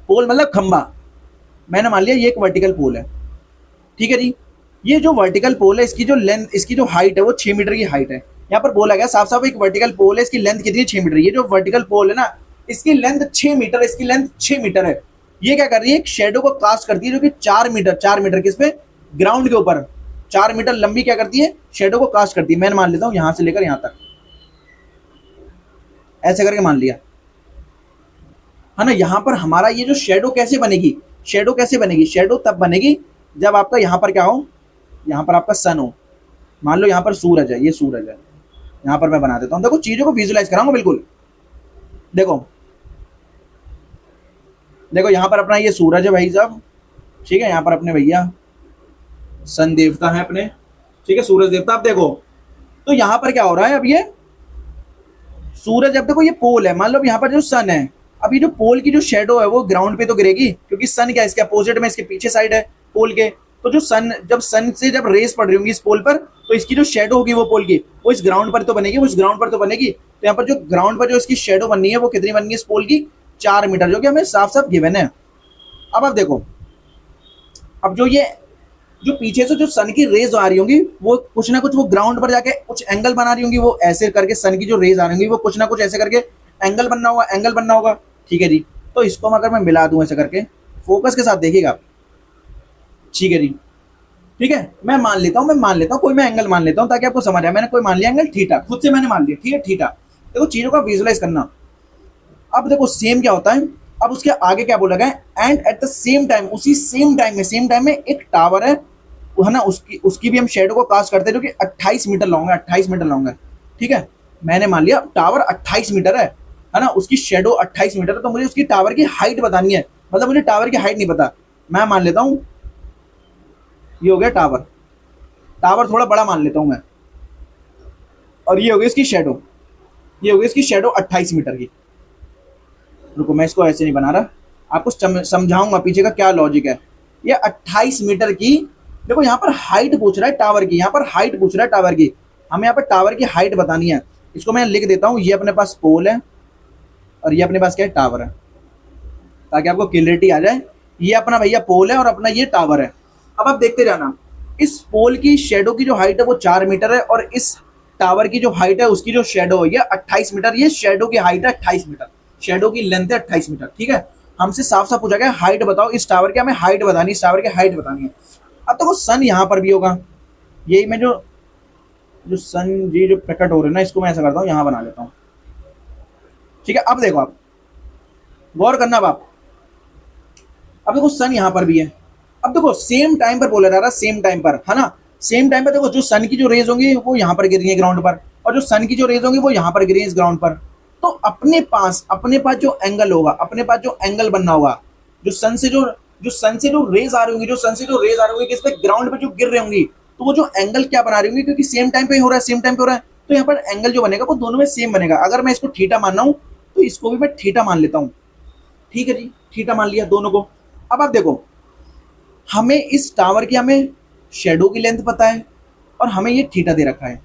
Speaker 1: पोल मतलब खंबा, मैंने मान लिया ये एक वर्टिकल पोल है, ठीक है जी। ये जो वर्टिकल पोल है, इसकी जो लेंथ, इसकी जो हाइट है वो 6 मीटर की हाइट है। यहाँ पर बोला गया साफ साफ एक वर्टिकल पोल है, इसकी लेंथ कितनी है, 6 मीटर। ये जो वर्टिकल पोल है ना, इसकी लेंथ 6 मीटर, इसकी लेंथ 6 मीटर है। ये क्या कर रही है, एक शेडो को कास्ट करती है जो कि 4 मीटर किस पे, ग्राउंड के ऊपर, 4 मीटर लंबी क्या करती है, शेडो को कास्ट करती है। मैं मान लेता हूं यहां से लेकर यहां तक, ऐसे करके मान लिया है ना। यहां पर हमारा ये जो शेडो कैसे बनेगी, शेडो तब बनेगी जब आपका यहां पर क्या हो, यहां पर आपका सन हो। मान लो यहां पर सूरज है, ये सूरज है, यहां पर मैं बना देता हूं। देखो चीजों को विजुअलाइज कराऊंगा बिल्कुल। देखो यहां पर अपना ये सूरज है भाई साहब, ठीक है, यहां पर अपने भैया सन देवता है अपने, ठीक है, सूरज देवता। अब देखो तो यहां पर क्या हो रहा है, अब ये सूरज, अब देखो ये पोल है, मान लो यहाँ पर जो सन है, अब ये जो पोल की जो शेडो है वो ग्राउंड पे तो गिरेगी, क्योंकि सन क्या है, इसके अपोजिट में, इसके पीछे साइड है पोल के। तो जो सन, जब सन से जब रेस पड़ रही होंगी इस पोल पर, तो इसकी जो शेडो होगी वो पोल की, वो इस ग्राउंड पर तो बनेगी, तो यहाँ पर जो ग्राउंड पर जो इसकी शेडो बननी है वो कितनी बननी है इस पोल की, 4 मीटर, जो कि हमें साफ साफ गिवन है। अब आप देखो, अब जो पीछे से जो सन की रेज आ रही होंगी, वो कुछ ना कुछ वो ग्राउंड पर जाके कुछ एंगल बना रही होंगी, वो ऐसे करके सन की जो रेज आ रही होंगी वो कुछ ना कुछ ऐसे करके एंगल बनना होगा, ठीक है जी। तो इसको अगर मैं मिला दूं ऐसे करके, फोकस के साथ देखिएगा, ठीक है जी, ठीक है, मैं मान लेता हूँ कोई मैं एंगल मान लेता हूँ ताकि आपको समझ आए। मैंने कोई मान लिया एंगल थीटा, खुद से मैंने मान लिया, ठीक है थीटा। देखो चीजों का विजुलाइज करना। अब देखो सेम क्या होता है, अब उसके आगे क्या बोला गया है, and at the same time, उसी सेम टाइम में एक टावर है, वो है ना, उसकी उसकी भी हम शेडो को कास्ट करते हैं जो कि 28 मीटर लॉन्ग है, 28 मीटर लॉन्ग है। ठीक है, मैंने मान लिया टावर 28 मीटर है ना, उसकी शेडो 28 मीटर है, तो मुझे उसकी टावर की हाइट बतानी है। मतलब मुझे टावर की हाइट नहीं पता, मैं मान लेता हूँ ये हो गया टावर, टावर थोड़ा बड़ा मान लेता हूँ मैं, और ये हो गई इसकी शेडो, ये हो गई इसकी शेडो 28 मीटर की। रुको मैं इसको ऐसे नहीं बना रहा, आपको समझाऊंगा पीछे का क्या लॉजिक है। ये 28 मीटर की, देखो यहाँ पर हाइट पूछ रहा है टावर की, यहाँ पर हाइट पूछ रहा है टावर की, हमें यहाँ पर टावर की हाइट बतानी है। इसको मैं लिख देता हूँ, ये अपने पास पोल है और ये अपने पास क्या है, टावर है, ताकि आपको क्लियरिटी आ जाए। ये अपना भैया पोल है और अपना ये टावर है। अब आप देखते जाना, इस पोल की शेडो की जो हाइट है वो 4 मीटर है, और इस टावर की जो हाइट है उसकी जो शेडो है ये 28 मीटर। ये शेडो की हाइट है 28 मीटर, शेडो की लेंथ है 28 मीटर। ठीक है, हमसे साफ साफ पूछा गया हाइट बताओ इस टावर की, हमें हाइट बतानी, इस टावर की हाइट बतानी है। अब देखो सन यहाँ पर भी होगा, यही मैं जो जो सन जी जो प्रकट हो रहे हैं ना, इसको मैं ऐसा करता हूँ यहाँ बना लेता हूँ। ठीक है, अब देखो आप गौर करना, अब देखो सन यहाँ पर भी है। अब देखो सेम टाइम पर बोला जा रहा है, सेम टाइम पर है ना, सेम टाइम पर देखो जो सन की जो रेज होंगी वो यहाँ पर गिर रही है ग्राउंड पर, और जो सन की जो रेज होंगी वो यहाँ पर गिर रही है इस ग्राउंड पर। तो अपने पास जो एंगल होगा, अपने पास जो एंगल बनना होगा, जो सन से जो रेज आ रही होंगी, जो सन से जो रेज आ रही होंगी, किस पे, ग्राउंड पे जो गिर रही होंगी, तो वो जो एंगल क्या बना रही होंगी, क्योंकि सेम टाइम पे हो रहा है, सेम टाइम पे हो रहा है, तो यहाँ पर एंगल जो बनेगा वो दोनों में सेम बनेगा। अगर मैं इसको थीटा मानना हूँ तो इसको भी मैं थीटा मान लेता हूँ। ठीक है जी, थीटा मान लिया दोनों को। अब आप देखो, हमें इस टावर की हमें शेडो की लेंथ पता है और हमें ये थीटा दे रखा है,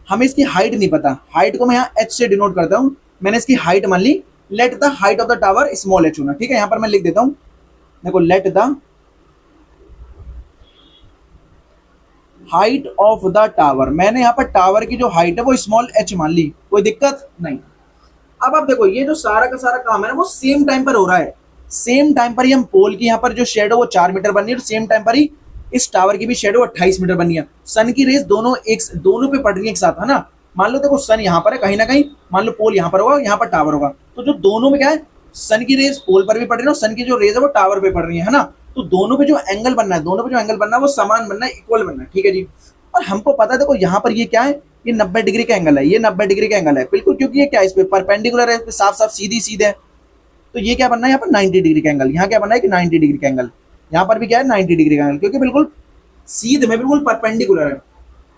Speaker 1: हमें इसकी हाइट नहीं पता। हाइट को मैं यहाँ एच से डिनोट करता हूँ, मैंने इसकी हाइट मान ली, let the height of the tower small H होना। ठीक है, यहाँ पर मैं लिख देता हूँ, देखो late the height of the tower, मैंने यहाँ पर टावर की जो हाइट है वो स्मॉल एच मान ली, कोई दिक्कत नहीं। अब आप देखो ये जो सारा का सारा काम है ना वो सेम टाइम पर हो रहा है, सेम टाइम पर ही हम पोल की यहाँ पर जो शेडो वो 4 मीटर बन रही है, और सेम टाइम पर ही इस टावर की भी शेडो 28 मीटर बनी है। सन की रेस दोनों पे पड़ रही है एक साथ, है ना। मान लो देखो सन यहाँ पर है कहीं ना कहीं, मान लो पोल यहाँ पर होगा, यहाँ पर टावर होगा, तो जो दोनों में क्या है, सन की रेस पोल पर भी पड़ रही है और सन की जो रेस है वो टावर पे पड़ रही है ना। तो दोनों पे जो एंगल बनना है, दोनों पे जो एंगल बनना है वो समान बनना है, इक्वल बनना है। ठीक है जी, और हमको पता है देखो यहाँ पर ये क्या है, ये 90 डिग्री का एंगल है, ये 90 डिग्री का एंगल है बिल्कुल, क्योंकि ये क्या है, इस पे परपेंडिकुलर है, इस पे साफ साफ सीधी सीधे है। तो ये क्या बनना है यहाँ पर 90 डिग्री का एंगल, यहाँ क्या बनना है कि 90 डिग्री का एंगल, यहाँ पर भी क्या है 90 डिग्री का एंगल, क्योंकि बिल्कुल सीधे में बिल्कुल परपेंडिकुलर है।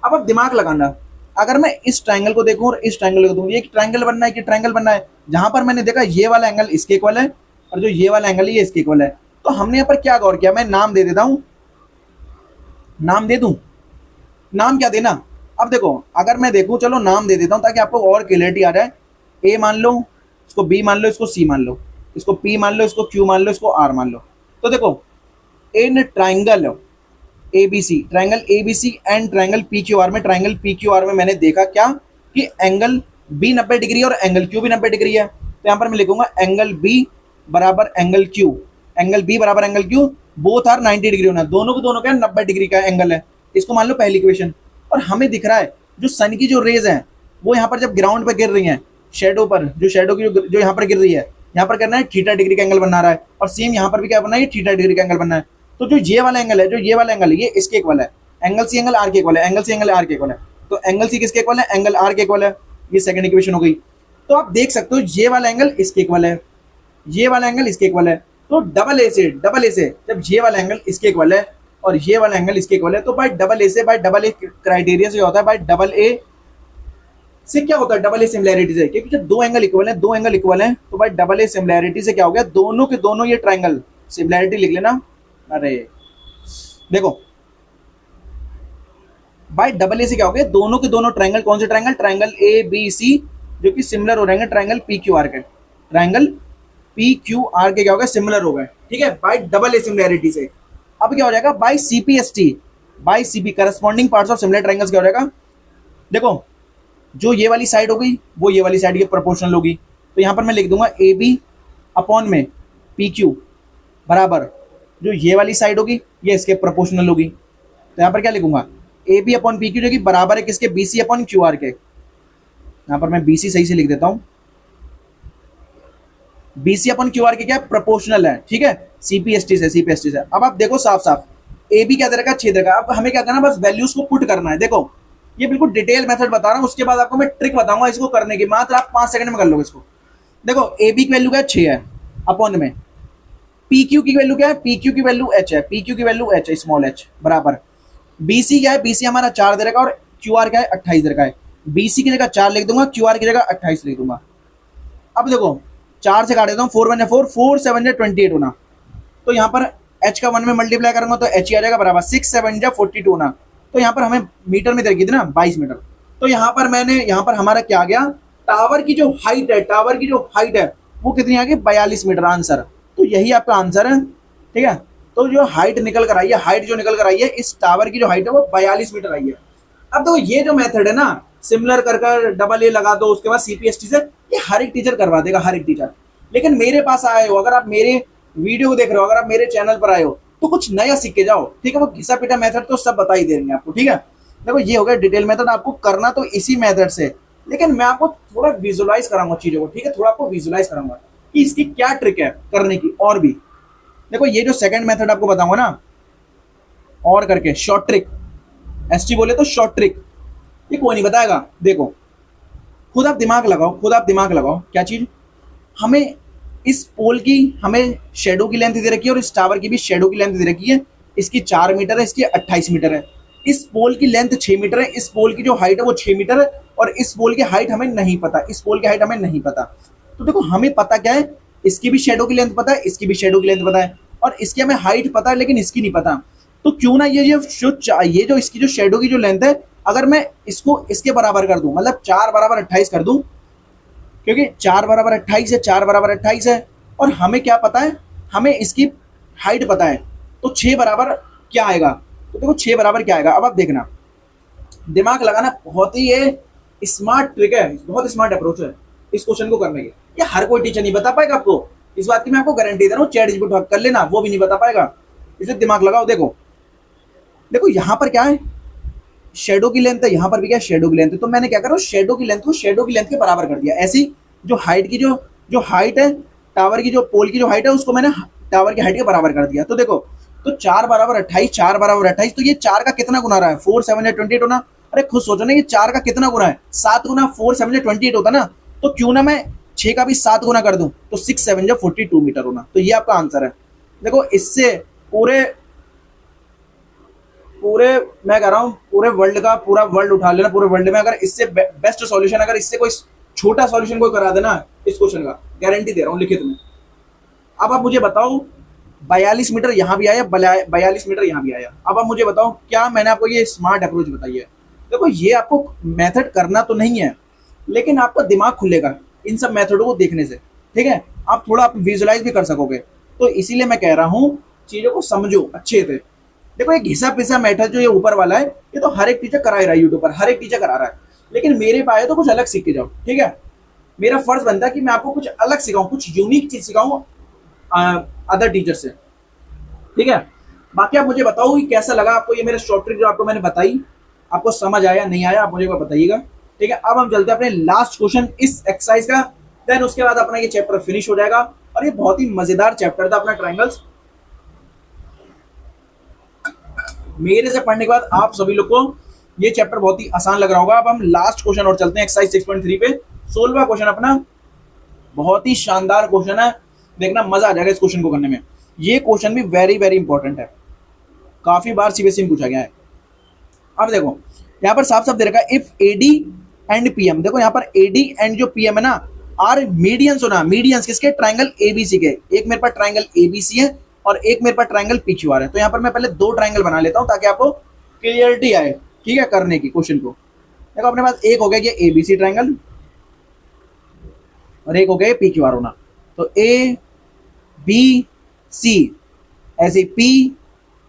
Speaker 1: अब आप दिमाग लगाना, अगर मैं इस ट्रायंगल को देखूं और इस ट्रायंगल को देखूं, ये एक ट्रायंगल बनना है कि ट्रायंगल बनना है, जहां पर मैंने देखा ये वाला एंगल इसके इक्वल है और जो ये वाला एंगल ये इसके इक्वल है। तो हमने यहाँ पर क्या गौर किया, मैं नाम दे देता हूं, नाम दे दूं, नाम क्या देना। अब देखो अगर मैं देखूं, चलो नाम दे देता हूं ताकि आपको और क्लियरिटी आ जाए। ए मान लो, इसको बी मान लो, इसको सी मान लो, इसको पी मान लो, इसको क्यू मान लो, इसको आर मान लो। तो देखो in triangle ABC, triangle ABC and triangle PQR में, ट्राइंगल पीक्यूआर में मैंने देखा क्या कि एंगल बी 90 डिग्री और एंगल क्यू भी 90 डिग्री है। तो यहाँ पर मैं लिखूंगा एंगल बी बराबर एंगल क्यू, एंगल बी बराबर angle Q, both are 90 degree होना, दोनों को दोनों क्या 90 डिग्री का एंगल है। इसको मान लो पहली इक्वेशन। और हमें दिख रहा है जो सन की जो रेज है वो यहाँ पर जब ग्राउंड पर गिर रही है, शेडो पर, जो शेडो की जो यहाँ पर गिर रही है, यहाँ पर करना है थीटा डिग्री का एंगल बना रहा है, और सेम यहाँ पर भी क्या बनना है, थीटा डिग्री का एंगल बनना है। तो जो ये वाला एंगल है, जो ये वाला एंगल है, ये इसके इक्वल है, एंगल सी एंगल आर के इक्वल है, एंगल सी एंगल आर के इक्वल है। तो एंगल सी किसके इक्वल है, एंगल आर के इक्वल है। ये सेकंड इक्वेशन हो गई। तो आप देख सकते हो ये वाला एंगल इसके इक्वल है, ये वाला एंगल इसके इक्वल है। तो डबल ए से जब ये वाला एंगल इसके इक्वल है और ये वाला एंगल इसके इक्वल है, तो बाय डबल ए से, बाय डबल ए क्राइटेरिया से होता है, बाय डबल ए से क्या होता है, डबल ए सिमिलैरिटी से, क्योंकि जब दो एंगल इक्वल है, दो एंगल इक्वल है, तो बाय डबल ए सिमिलैरिटी से क्या हो गया, दोनों के दोनों ये ट्राइंगल, सिमिलैरिटी लिख लेना। अरे देखो बाय डबल ए से क्या हो गया, दोनों के दोनों ट्राइंगल, कौन से triangle, triangle A B C, जो कि सिमिलर हो रहेंगे ट्राइंगल पी क्यू आर के, ट्राइंगल पी क्यू आर के क्या हो गया, सिमिलर हो गए। ठीक है, बाय डबल ए सिमिलैरिटी से। अब क्या हो जाएगा, by CPST, by CP corresponding parts of similar triangles क्या हो जाएगा, देखो जो ये वाली साइड हो गई वो ये वाली साइड की प्रोपोर्शनल होगी। तो यहाँ पर मैं लिख दूंगा ए बी अपॉन में पी क्यू बराबर जो ये वाली साइड होगी ये इसके प्रोपोर्शनल होगी। तो यहाँ पर क्या लिखूंगा, A B upon P Q, जो कि बराबर है किसके, B C upon Q R के। यहाँ पर मैं बी सी सही से लिख देता हूँ, B C upon Q R के क्या है, प्रोपोर्शनल है, ठीक है, सीपीएसटी से, सीपीएसटी से। अब आप देखो साफ साफ, ए बी क्या दे रखा है, 6 दे रखा है। अब हमें क्या करना है, बस वैल्यूज को पुट करना है। देखो ये बिल्कुल डिटेल मेथड बता रहा हूँ, उसके बाद आपको मैं ट्रिक बताऊंगा इसको करने की, मात्र आप 5 सेकंड में कर लोगे इसको। देखो ए बी की वैल्यू क्या है, 6 है, अपॉन में पी क्यू की वैल्यू क्या है, पी क्यू की वैल्यू एच है, पी क्यू की वैल्यू एच है, स्मॉल एच, बराबर बी सी क्या है, बी सी हमारा 4 दे रखा है और क्यू आर क्या है, 28 दे रखा है। बी सी की जगह 4 लिख दूंगा, क्यू आर की जगह 28 लिख दूंगा। अब देखो 4 से काट देता हूँ, 4 वन है 4, 4 7 जा 28 होना, तो यहाँ पर h का 1 में मल्टीप्लाई करूंगा तो h ही आ जाएगा, बराबर 6 7 जा 42 होना। तो यहाँ पर हमें मीटर में दे रखी थी ना 22 मीटर, तो यहाँ पर मैंने, यहाँ पर हमारा क्या आ गया, टावर की जो हाइट है, टावर की जो हाइट है वो कितनी आ गई, 42 मीटर आंसर। तो यही आपका आंसर है, ठीक है। तो जो हाइट निकल कर आई है, हाइट जो निकल कर आई है इस टावर की जो हाइट है वो 42 मीटर आई है। अब देखो ये जो मेथड है ना, सिमिलर कर डबल ए लगा दो, उसके बाद सीपीएसटी से, ये हर एक टीचर करवा देगा, हर एक टीचर। लेकिन मेरे पास आए हो, अगर आप मेरे वीडियो को देख रहे हो, अगर आप मेरे चैनल पर आए हो, तो कुछ नया सीख के जाओ, ठीक है। वो घिसा पिटा मेथड तो सब बता ही देंगे आपको, ठीक है। देखो ये हो गया डिटेल मेथड, आपको करना तो इसी मेथड से, लेकिन मैं आपको थोड़ा विजुअलाइज कराऊंगा चीजों को, ठीक है, थोड़ा आपको विजुअलाइज कराऊंगा कि इसकी क्या ट्रिक है करने की। और भी देखो ये जो सेकंड मेथड आपको बताऊंगा ना, और करके शॉर्ट ट्रिक, एसटी बोले तो शॉर्ट ट्रिक, ये कोई नहीं बताएगा। देखो खुद आप दिमाग लगाओ, खुद आप दिमाग लगाओ, क्या चीज, हमें इस पोल की हमें शेडो की लेंथ दे रखी है और इस टावर की भी शेडो की लेंथ दे रखी है। इसकी 4 मीटर है, इसकी 28 मीटर है। इस पोल की लेंथ 6 मीटर है, इस पोल की जो हाइट है वो 6 मीटर है, और इस पोल की हाइट हमें नहीं पता, इस पोल की हाइट हमें नहीं पता। तो देखो हमें पता क्या है, इसकी भी शेडो की लेंथ पता है, इसकी भी शेडो की लेंथ पता है, और इसकी हमें हाइट पता है लेकिन इसकी नहीं पता। तो क्यों ना ये जो इसकी जो शेडो की जो लेंथ है, अगर मैं इसको इसके बराबर कर दूं, मतलब 4 बराबर 28 कर दूं, क्योंकि 4 बराबर 28 है, 4 बराबर 28 है, और हमें क्या पता है, हमें इसकी हाइट पता है, तो 6 बराबर क्या आएगा। तो देखो 6 बराबर क्या आएगा, अब आप देखना, दिमाग लगाना, बहुत ही ये स्मार्ट ट्रिक है, बहुत स्मार्ट अप्रोच है इस क्वेश्चन को करने की। ये हर कोई टीचर नहीं बता पाएगा आपको, इस बात की मैं आपको गारंटी दे रहा हूँ। चैट जीपीटी कर लेना, वो भी नहीं बता पाएगा, इसलिए दिमाग लगाओ। देखो देखो यहाँ पर क्या है, शेडो की लेंथ है, यहाँ पर भी क्या शेडो की लेंथ है, तो मैंने क्या करा, शेडो की लेंथ को शेडो की लेंथ के बराबर कर दिया। ऐसी जो हाइट की जो हाइट है, टावर की जो पोल की जो हाइट है, उसको मैंने टावर की हाइट के बराबर कर दिया। तो देखो, तो 4 बराबर 28, 4 बराबर 28, तो ये 4 का कितना गुना रहा है, 4 7 28 होना। अरे खुद सोचो ना, ये 4 का कितना गुना है, 7 गुना 4 7 28 होता ना, तो क्यों ना मैं 6 का भी 7 गुना कर दूं, तो 6 7 42 मीटर होना। तो ये आपका आंसर है। देखो इससे पूरे पूरे मैं कह रहा हूँ, पूरे वर्ल्ड का पूरा वर्ल्ड उठा लेना, पूरे वर्ल्ड में अगर इससे बेस्ट सॉल्यूशन, अगर इससे कोई छोटा सॉल्यूशन कोई करा देना इस क्वेश्चन का, गारंटी दे रहा हूँ लिखित में। अब आप मुझे बताओ, 42 मीटर यहाँ भी आया, 42 मीटर यहाँ भी आया। अब आप मुझे बताओ, क्या मैंने आपको ये स्मार्ट अप्रोच बताई है। देखो ये आपको मेथड करना तो नहीं है, लेकिन आपका दिमाग खुलेगा इन सब मेथडों को देखने से, ठीक है। आप थोड़ा आप विजुअलाइज भी कर सकोगे। तो इसीलिए मैं कह रहा हूँ, चीजों को समझो अच्छे से। देखो एक घिसा पिसा मेथड जो ये ऊपर वाला है, ये तो हर एक टीचर करा रहा है, यूट्यूब पर हर एक टीचर करा रहा है, लेकिन मेरे पाए तो कुछ अलग सीख के जाओ, ठीक है। मेरा फर्ज बनता है कि मैं आपको कुछ अलग सिखाऊं, कुछ यूनिक चीज सिखाऊं अदर टीचर से, ठीक है। बाकी आप मुझे बताओ कि कैसा लगा आपको ये मेरा शॉर्ट ट्रिक जो आपको मैंने बताई, आपको समझ आया नहीं आया, आप मुझे बताइएगा, ठीक है। अब हम चलते हैं अपने लास्ट क्वेश्चन इस एक्सरसाइज का, देन उसके बाद अपना ये चैप्टर फिनिश हो जाएगा। और ये बहुत ही मजेदार चैप्टर था अपना ट्रायंगल्स। मेरे से पढ़ने के बाद आप सभी लोग को ये चैप्टर बहुत ही आसान लग रहा होगा। अब हम लास्ट क्वेश्चन और चलते हैं एक्सरसाइज 6.3 पे, 16वां क्वेश्चन अपना। बहुत ही शानदार क्वेश्चन है, देखना मजा आ जाएगा इस क्वेश्चन को करने में। ये क्वेश्चन भी वेरी वेरी इंपॉर्टेंट है, काफी बार सीबीएसई में पूछा गया है। अब देखो यहाँ पर साफ साफ दे रखा है, इफ एडी एंड पीएम, देखो यहाँ पर एडी एंड जो पीएम है ना, आर मीडियंस होना, मीडियंस किसके, ट्रायंगल एबीसी के। एक मेरे पास ट्रायंगल एबीसी है और एक मेरे पास ट्रायंगल पीक्यूआर है। तो यहाँ पर मैं पहले 2 ट्रायंगल बना लेता हूँ ताकि आपको क्लियरिटी आए, ठीक है, करने की क्वेश्चन को। देखो अपने पास एक हो गया ये एबीसी ट्रायंगल और एक हो गया पीक्यूआर होना। तो ए बी सी ऐसे पी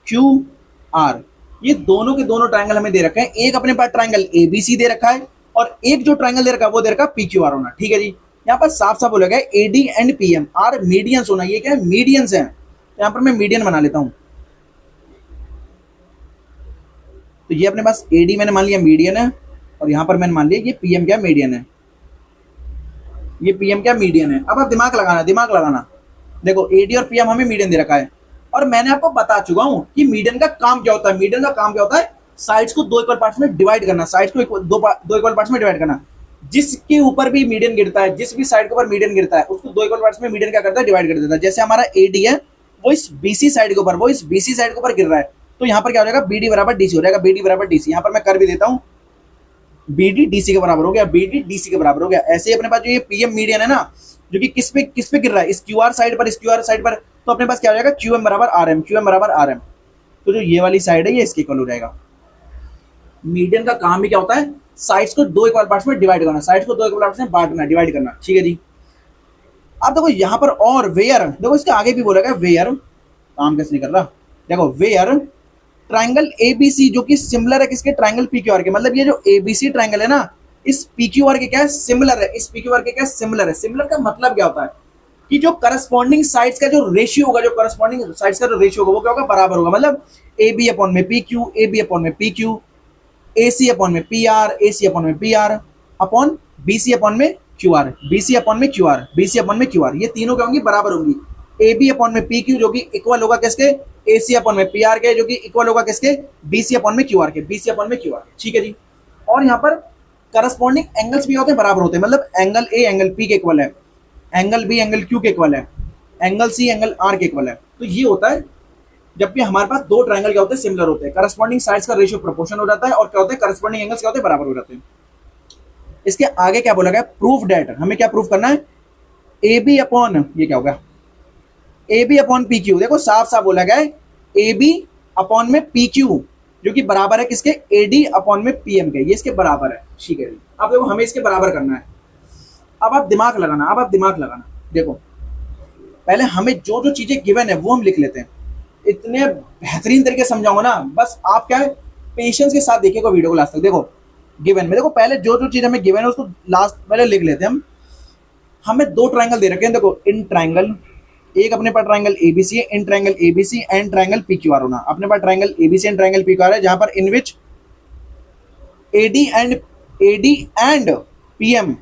Speaker 1: क्यू आर, ये दोनों के दोनों ट्रायंगल हमें दे रखे हैं। एक अपने पास ट्रायंगल एबीसी दे रखा है और एक जो ट्रायंगल दे रखा है वो दे रखा है पीक्यूआर होना, ठीक है जी। यहाँ पर साफ साफ बोला गया AD and PM are medians होना, ये क्या है, मीडियंस है। यहाँ पर मैं मीडियन बना लेता हूं। तो ये अपने पास AD मैंने मान लिया मीडियन है, और यहाँ पर मैंने मान लिया ये PM क्या मीडियन है, ये PM क्या मीडियन है। अब आप दिमाग लगाना, दिमाग लगाना। देखो AD और PM हमें मीडियन दे रखा है, और मैंने आपको बता चुका हूं कि मीडियन का काम क्या होता है। मीडियन का काम क्या होता है, साइड्स को दो इक्वल पार्ट्स में डिवाइड करना, साइड्स को दो इक्वल पार्ट्स में डिवाइड करना। जिसके ऊपर भी मीडियन गिरता है, जिस भी साइड के ऊपर मीडियन गिरता है, उसको दो इक्वल पार्ट्स में मीडियन क्या करता है, डिवाइड कर देता है। जैसे हमारा AD है, वो इस BC साइड के ऊपर, वो इस BC साइड के ऊपर गिर रहा है, तो यहाँ पर क्या हो जाएगा, BD बराबर DC हो जाएगा, BD बराबर DC। यहाँ पर मैं कर भी देता हूँ, BD DC के बराबर हो गया, BD DC के बराबर हो गया। ऐसे ही अपने पास जो ये PM मीडियन है ना, जो कि किस पे गिर रहा है, इस QR साइड पर, इस QR साइड पर, तो अपने पास क्या हो जाएगा, QM बराबर RM, QM बराबर RM। तो जो ये वाली साइड है ये इसके इक्वल हो जाएगा। मीडियन का काम भी क्या होता है, साइड्स को दो इक्वल पार्ट्स में डिवाइड करना, साइड्स को दो इक्वल पार्ट्स में बांटना, डिवाइड करना, ठीक है जी। अब देखो यहाँ पर और वेयर, देखो इसके आगे भी बोला गया वेयर, काम कैसे नहीं कर रहा, देखो वेयर ट्राइंगल ABC जो कि सिमिलर है किसके, ट्राइंगल PQR के। मतलब ये जो ABC ट्राइंगल है ना, इस PQR के क्या है, सिमिलर है, इस PQR के क्या है, सिमिलर है। सिमिलर का मतलब क्या होता है कि जो करस्पॉन्डिंग साइड्स का जो रेशियो होगा, जो करस्पॉन्डिंग साइड्स का जो रेशियो होगा वो क्या होगा, बराबर होगा। मतलब AB अपॉन में PQ, AB अपॉन में PQ, AC अपॉन में PR, AC अपॉन में PR, अपॉन BC अपॉन में QR, BC अपॉन में QR, BC अपॉन में QR, ये तीनों क्या होंगी, बराबर होंगी। AB अपॉन में PQ जो कि इक्वल होगा किसके, AC अपॉन में PR के, जो कि इक्वल होगा किसके, BC अपॉन में QR के, BC अपॉन में QR, ठीक है जी। और यहाँ पर करस्पॉन्डिंग एंगल्स भी होते हैं, बराबर होते हैं। मतलब एंगल A एंगल P के इक्वल है, एंगल B एंगल Q के इक्वल है, एंगल C एंगल R के इक्वल है। तो ये होता है जब भी हमारे पास दो ट्रायंगल क्या होते हैं, सिमिलर होते हैं, करस्पॉन्डिंग साइड्स का रेशियो प्रोपोर्शन हो जाता है, और क्या होते हैं, करस्पॉन्डिंग एंगल्स क्या होते हैं, बराबर हो जाते हैं। इसके आगे क्या बोला गया, प्रूफ डेट, हमें क्या प्रूफ करना है, AB अपॉन, ये क्या होगा, AB अपॉन PQ। देखो साफ साफ बोला गया है AB अपॉन में PQ जो कि बराबर है किसके, AD अपॉन में PM के, ये इसके बराबर है, ठीक है। अब देखो हमें इसके बराबर करना है। अब आप दिमाग लगाना, अब आप दिमाग लगाना। देखो पहले हमें जो जो चीजें गिवन है वो हम लिख लेते हैं। इतने बेहतरीन तरीके से समझाऊंगा ना, बस आप क्या है, पेशेंस के साथ देखिएगा वीडियो को लास्ट तक। देखो गिवन में, देखो पहले जो जो चीज हमें गिवन है उसको लास्ट पहले लिख लेते हैं हम। हमें दो ट्रायंगल दे रखे हैं, देखो इन ट्रायंगल, एक अपने पास ट्रायंगल ABC है, इन triangle ABC and triangle PQR होना। अपने पास triangle ABC and triangle PQR है, जहां पर in which AD and PM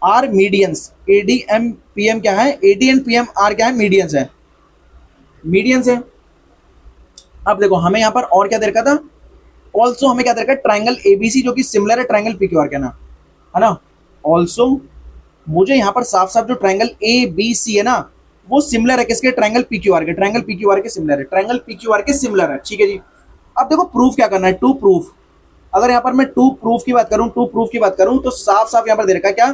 Speaker 1: are medians. AD and PM क्या है, AD एंड PM आर क्या है, मीडियंस है, मीडियंस है। अब देखो हमें यहाँ पर और क्या दे रखा था, ऑल्सो हमें क्या दे रखा है, ट्रायंगल ABC जो कि सिमिलर है ट्रायंगल PQR के ना, है ना। ऑल्सो मुझे यहाँ पर साफ साफ जो ट्रायंगल ABC है ना, वो सिमिलर है किसके, ट्रायंगल PQR के, ट्रायंगल PQR के सिमिलर है, ट्रायंगल PQR के सिमिलर है, ठीक है जी। अब देखो प्रूफ क्या करना है, टू प्रूफ। अगर यहाँ पर मैं टू प्रूफ की बात करूँ, टू प्रूफ की बात करूँ, तो साफ साफ यहाँ पर दे रखा है क्या,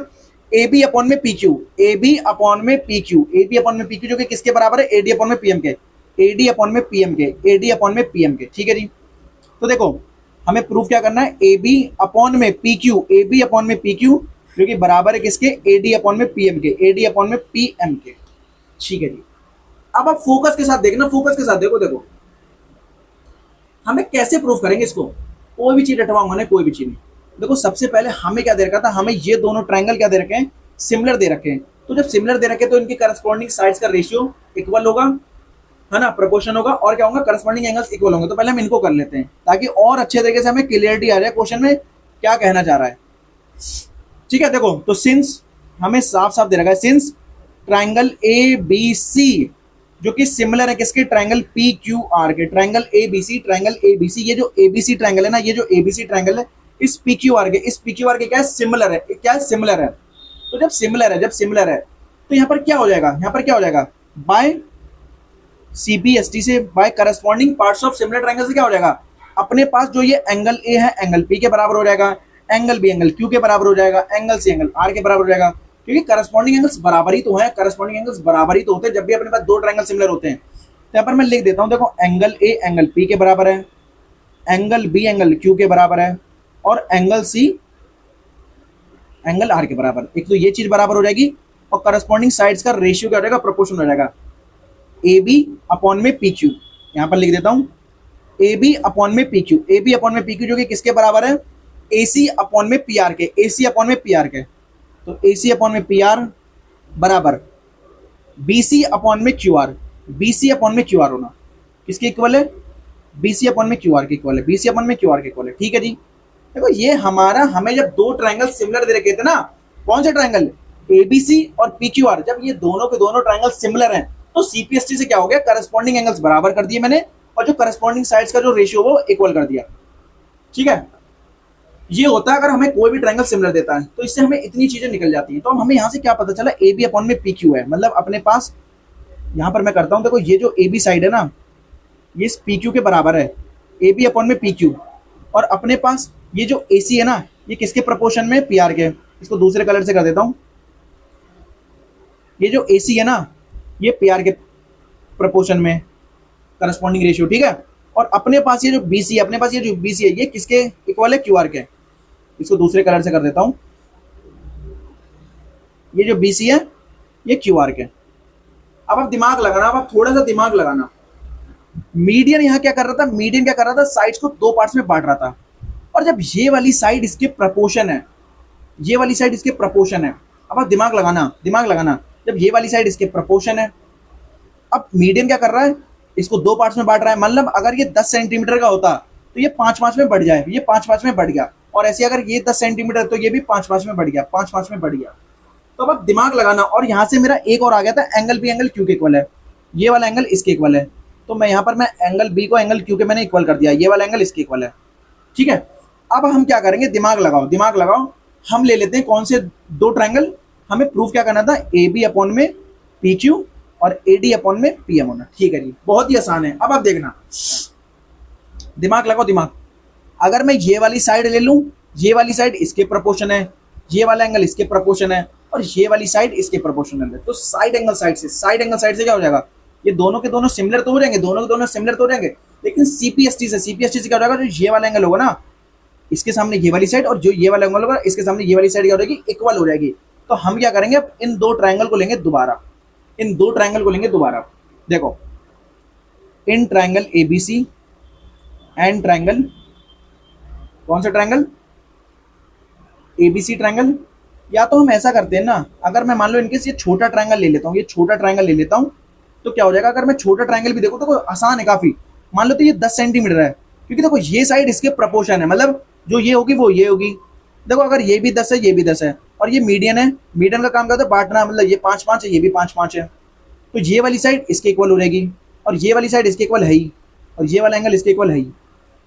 Speaker 1: AB अपॉन में PQ, AB अपॉन में PQ, AB अपॉन में PQ जो कि किसके बराबर है, AD अपॉन में PM के, AD अपॉन में PM के, AD अपॉन में PM के, ठीक है जी। तो देखो हमें प्रूफ क्या करना है, AB अपॉन में PQ, AB अपॉन में PQ जो कि बराबर है किसके, AD अपॉन में PM के, AD अपॉन में PM के, ठीक है जी। अब आप फोकस के साथ देखना, फोकस के साथ देखो। देखो हमें कैसे प्रूफ करेंगे इसको, कोई भी चीज हटवाऊंगा ना, कोई भी चीज नहीं। देखो सबसे पहले हमें क्या दे रखा था, हमें ये दोनों ट्रायंगल क्या दे रखे हैं, सिमिलर दे रखे हैं। तो जब सिमिलर दे रखे तो इनकी करस्पॉन्डिंग साइड्स का रेशियो इक्वल होगा, है ना, प्रोपोर्शन होगा, और क्या होगा, करस्पॉन्डिंग एंगल्स इक्वल होंगे। तो पहले हम इनको कर लेते हैं ताकि और अच्छे तरीके से हमें क्लियरिटी आ जाए क्वेश्चन में क्या कहना चाह रहा है, ठीक है। देखो तो सिंस हमें साफ साफ दे रखा है, सिंस ट्रायंगल ABC जो कि सिमिलर है किसके, ट्रायंगल PQR के, ट्रायंगल ABC, ये जो ABC ट्रायंगल है ना, ये जो ABC ट्रायंगल है इस PQR के क्या है, सिमिलर है, क्या है, सिमिलर है। तो जब सिमिलर है तो यहाँ पर क्या हो जाएगा, यहाँ पर क्या हो जाएगा, बाय CBST से, by corresponding parts of similar triangle से क्या हो जाएगा, अपने पास जो ये एंगल A है एंगल P के बराबर हो जाएगा, एंगल B एंगल Q के बराबर हो जाएगा, एंगल C एंगल R के बराबर हो जाएगा, क्योंकि करस्पॉन्डिंग एंगल्स बराबर ही तो है, करस्पॉन्डिंग एंगल्स बराबर ही तो होते हैं जब भी अपने पास दो ट्रायंगल सिमिलर होते हैं। तो यहाँ पर मैं लिख देता हूँ, देखो एंगल A एंगल P के बराबर है, एंगल B एंगल Q के बराबर है, और एंगल C एंगल R के बराबर। एक तो ये चीज बराबर हो जाएगी, और करस्पॉन्डिंग साइड्स का रेशियो क्या हो जाएगा, प्रोपोर्शन हो जाएगा, AB अपॉन में PQ। यहाँ पर लिख देता हूँ AB अपॉन में PQ, AB अपॉन में PQ जो कि किसके बराबर है, AC अपॉन में PR के, AC अपॉन में PR के। तो AC अपॉन में PR बराबर BC अपॉन में QR, BC अपॉन में QR होना किसके इक्वल है, BC अपॉन में QR के इक्वल है, BC अपॉन में QR के इक्वल है। ठीक है जी, देखो ये हमारा, हमें जब दो ट्रायंगल सिमिलर दे रखे थे ना, कौन से ट्रायंगल, ABC और PQR, जब ये दोनों के दोनों ट्रायंगल सिमिलर हैं तो CPST से क्या हो गया, करस्पॉन्डिंग एंगल्स बराबर कर दिए मैंने, और जो करस्पॉन्डिंग साइड्स का जो रेशियो वो इक्वल कर दिया। ठीक है, ये होता है अगर हमें कोई भी ट्रायंगल सिमिलर देता है, तो इससे हमें इतनी चीजें निकल जाती हैं। तो हमें यहाँ से क्या पता चला, AB अपॉन में PQ है, मतलब अपने पास यहाँ पर मैं करता हूँ, देखो ये जो AB साइड है ना, ये इस PQ के बराबर है, AB अपॉन में PQ, और अपने पास ये जो AC है ना, ये किसके प्रपोर्शन में, PR के। इसको दूसरे कलर से कर देता हूँ, ये जो AC है ना, ये PR के प्रपोर्शन में, करस्पॉन्डिंग रेशियो। ठीक है, और अपने पास ये जो BC है, अपने पास ये जो BC है, ये किसके इक्वल है, QR के। इसको दूसरे कलर से कर देता हूं, ये जो BC है ये QR के। अब आप दिमाग लगाना, अब आप थोड़ा सा दिमाग लगाना, मीडियन यहाँ क्या कर रहा था, मीडियन क्या कर रहा था, साइड्स को दो पार्ट्स में बांट रहा था, और जब ये वाली साइड इसके प्रपोर्शन है, ये वाली साइड इसके प्रपोर्शन है, अब आप दिमाग लगाना, दिमाग लगाना, जब ये वाली साइड इसके प्रपोर्शन है, अब मीडियन क्या कर रहा है, इसको दो पार्ट्स में बांट रहा है। मतलब अगर ये 10 सेंटीमीटर का होता तो ये 5-5 में बढ़ जाए, ये 5-5 में बढ़ गया, और ऐसे अगर ये 10 सेंटीमीटर तो ये भी 5-5 में बढ़ गया, 5-5 में बढ़ गया। तो अब आप दिमाग लगाना, और यहाँ से मेरा एक और आ गया था, एंगल बी एंगल क्यू के इक्वल है, ये वाला एंगल इसके इक्वल है, तो मैं यहाँ पर मैं एंगल बी को एंगल क्यू के मैंने इक्वल कर दिया, ये वाला एंगल इसके इक्वल है। ठीक है, अब हम क्या करेंगे, दिमाग लगाओ, दिमाग लगाओ, हम ले लेते हैं कौन से दो ट्रायंगल, हमें प्रूफ क्या करना था, AB अपॉन में PQ और AD अपॉन में PM होना। ठीक है जी, बहुत ही आसान है। अब आप देखना, दिमाग लगाओ, दिमाग, अगर मैं ये वाली साइड ले लूं, ये वाली साइड इसके प्रोपोर्शन है, ये वाला एंगल इसके प्रोपोर्शन है, और ये वाली साइड इसके प्रोपोर्शनल है, तो साइड एंगल साइड से, साइड एंगल साइड से क्या हो जाएगा, ये दोनों के दोनों सिमिलर तो हो जाएंगे, दोनों के दोनों सिमिलर तो हो जाएंगे, लेकिन CPST से क्या हो जाएगा, जो ये वाला एंगल होगा ना, इसके सामने ये वाली साइड, और जो ये वाला एंगल होगा इसके सामने ये वाली साइड क्या हो जाएगी, इक्वल हो जाएगी। तो हम क्या करेंगे, अब इन दो ट्रायंगल को लेंगे दोबारा, इन दो ट्रायंगल को लेंगे दोबारा। देखो, इन ट्रायंगल ABC एंड ट्रायंगल, कौन सा ट्रायंगल, ABC ट्रायंगल। या तो हम ऐसा करते हैं ना, अगर मैं मान लो इनकेस ये छोटा ट्रायंगल ले लेता हूँ, ये छोटा ट्रायंगल ले लेता हूँ, तो क्या हो जाएगा, अगर मैं छोटा ट्रायंगल भी देखूँ तो आसान है काफी। मान लो तो ये 10 सेंटीमीटर है, क्योंकि देखो ये साइड इसके प्रपोर्शन है, मतलब जो ये होगी वो ये होगी। देखो अगर ये भी 10 है, ये भी 10 है, और ये मीडियन है, मीडियन का काम क्या होता है, बांटना, मतलब ये 5-5 है, ये भी 5-5 है, तो ये वाली साइड इसके इक्वल हो जाएगी, और ये वाली साइड इसके इक्वल है ही, और ये वाला एंगल इसके इक्वल है ही।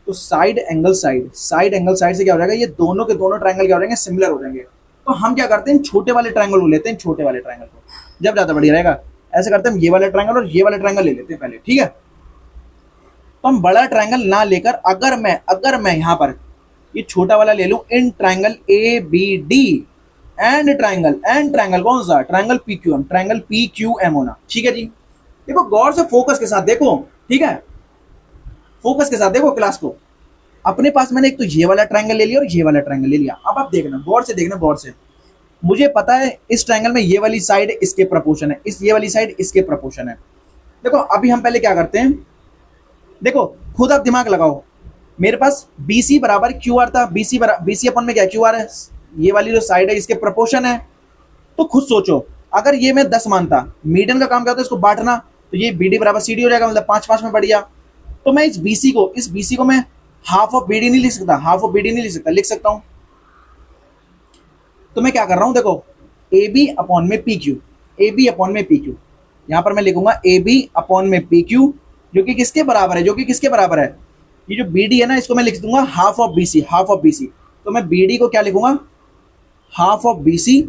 Speaker 1: तो side angle side, side angle side से क्या हो जाएगा, ये दोनों के दोनों ट्रायंगल क्या हो जाएंगे, सिमिलर हो जाएंगे। तो हम क्या करते हैं, छोटे वाले ट्रायंगल को लेते हैं, छोटे वाले ट्रायंगल को, जब ज्यादा बढ़िया रहेगा। ऐसे करते हैं, ये वाला ट्रायंगल और ये वाला ट्रायंगल ले लेते हैं पहले। ठीक है, तो हम बड़ा ट्रायंगल ना लेकर, अगर मैं यहाँ पर ये छोटा वाला ले लूं, in triangle ABD and triangle कौन सा, ट्रायंगल PQM होना। ठीक है जी, देखो गौर से फोकस के साथ देखो, ठीक है, फोकस के साथ देखो क्लास को। अपने पास मैंने एक तो ये वाला ट्रायंगल ले लिया और ये वाला ट्रायंगल ले लिया। अब आप देखना, गौर से देखना, गौर से। मुझे पता है इस ट्रायंगल में ये वाली साइड इसके प्रपोर्शन है, ये वाली साइड इसके प्रपोर्शन है। देखो अभी हम पहले क्या करते हैं, देखो खुद आप दिमाग लगाओ, मेरे पास BC बराबर QR था, BC अपन में क्या QR है, ये वाली जो साइड है इसके प्रपोर्शन है। तो खुद सोचो, अगर ये मैं 10 मानता, मीडियन का काम क्या होता है, इसको बांटना, तो ये BD बराबर CD हो जाएगा, मतलब 5-5 में बढ़ गया। तो मैं इस BC को मैं हाफ ऑफ BD नहीं लिख सकता, हाफ ऑफ BD नहीं लिख सकता, लिख सकता हूं। तो मैं क्या कर रहा हूं, देखो AB अपॉन में PQ, AB अपॉन में PQ, यहां पर मैं लिखूंगा AB अपॉन में PQ, जो कि किसके बराबर है, जो कि किसके बराबर है, ये जो BD है ना, इसको मैं लिख दूंगा half of BC, half of BC। तो मैं BD को क्या लिखूंगा, हाफ ऑफ BC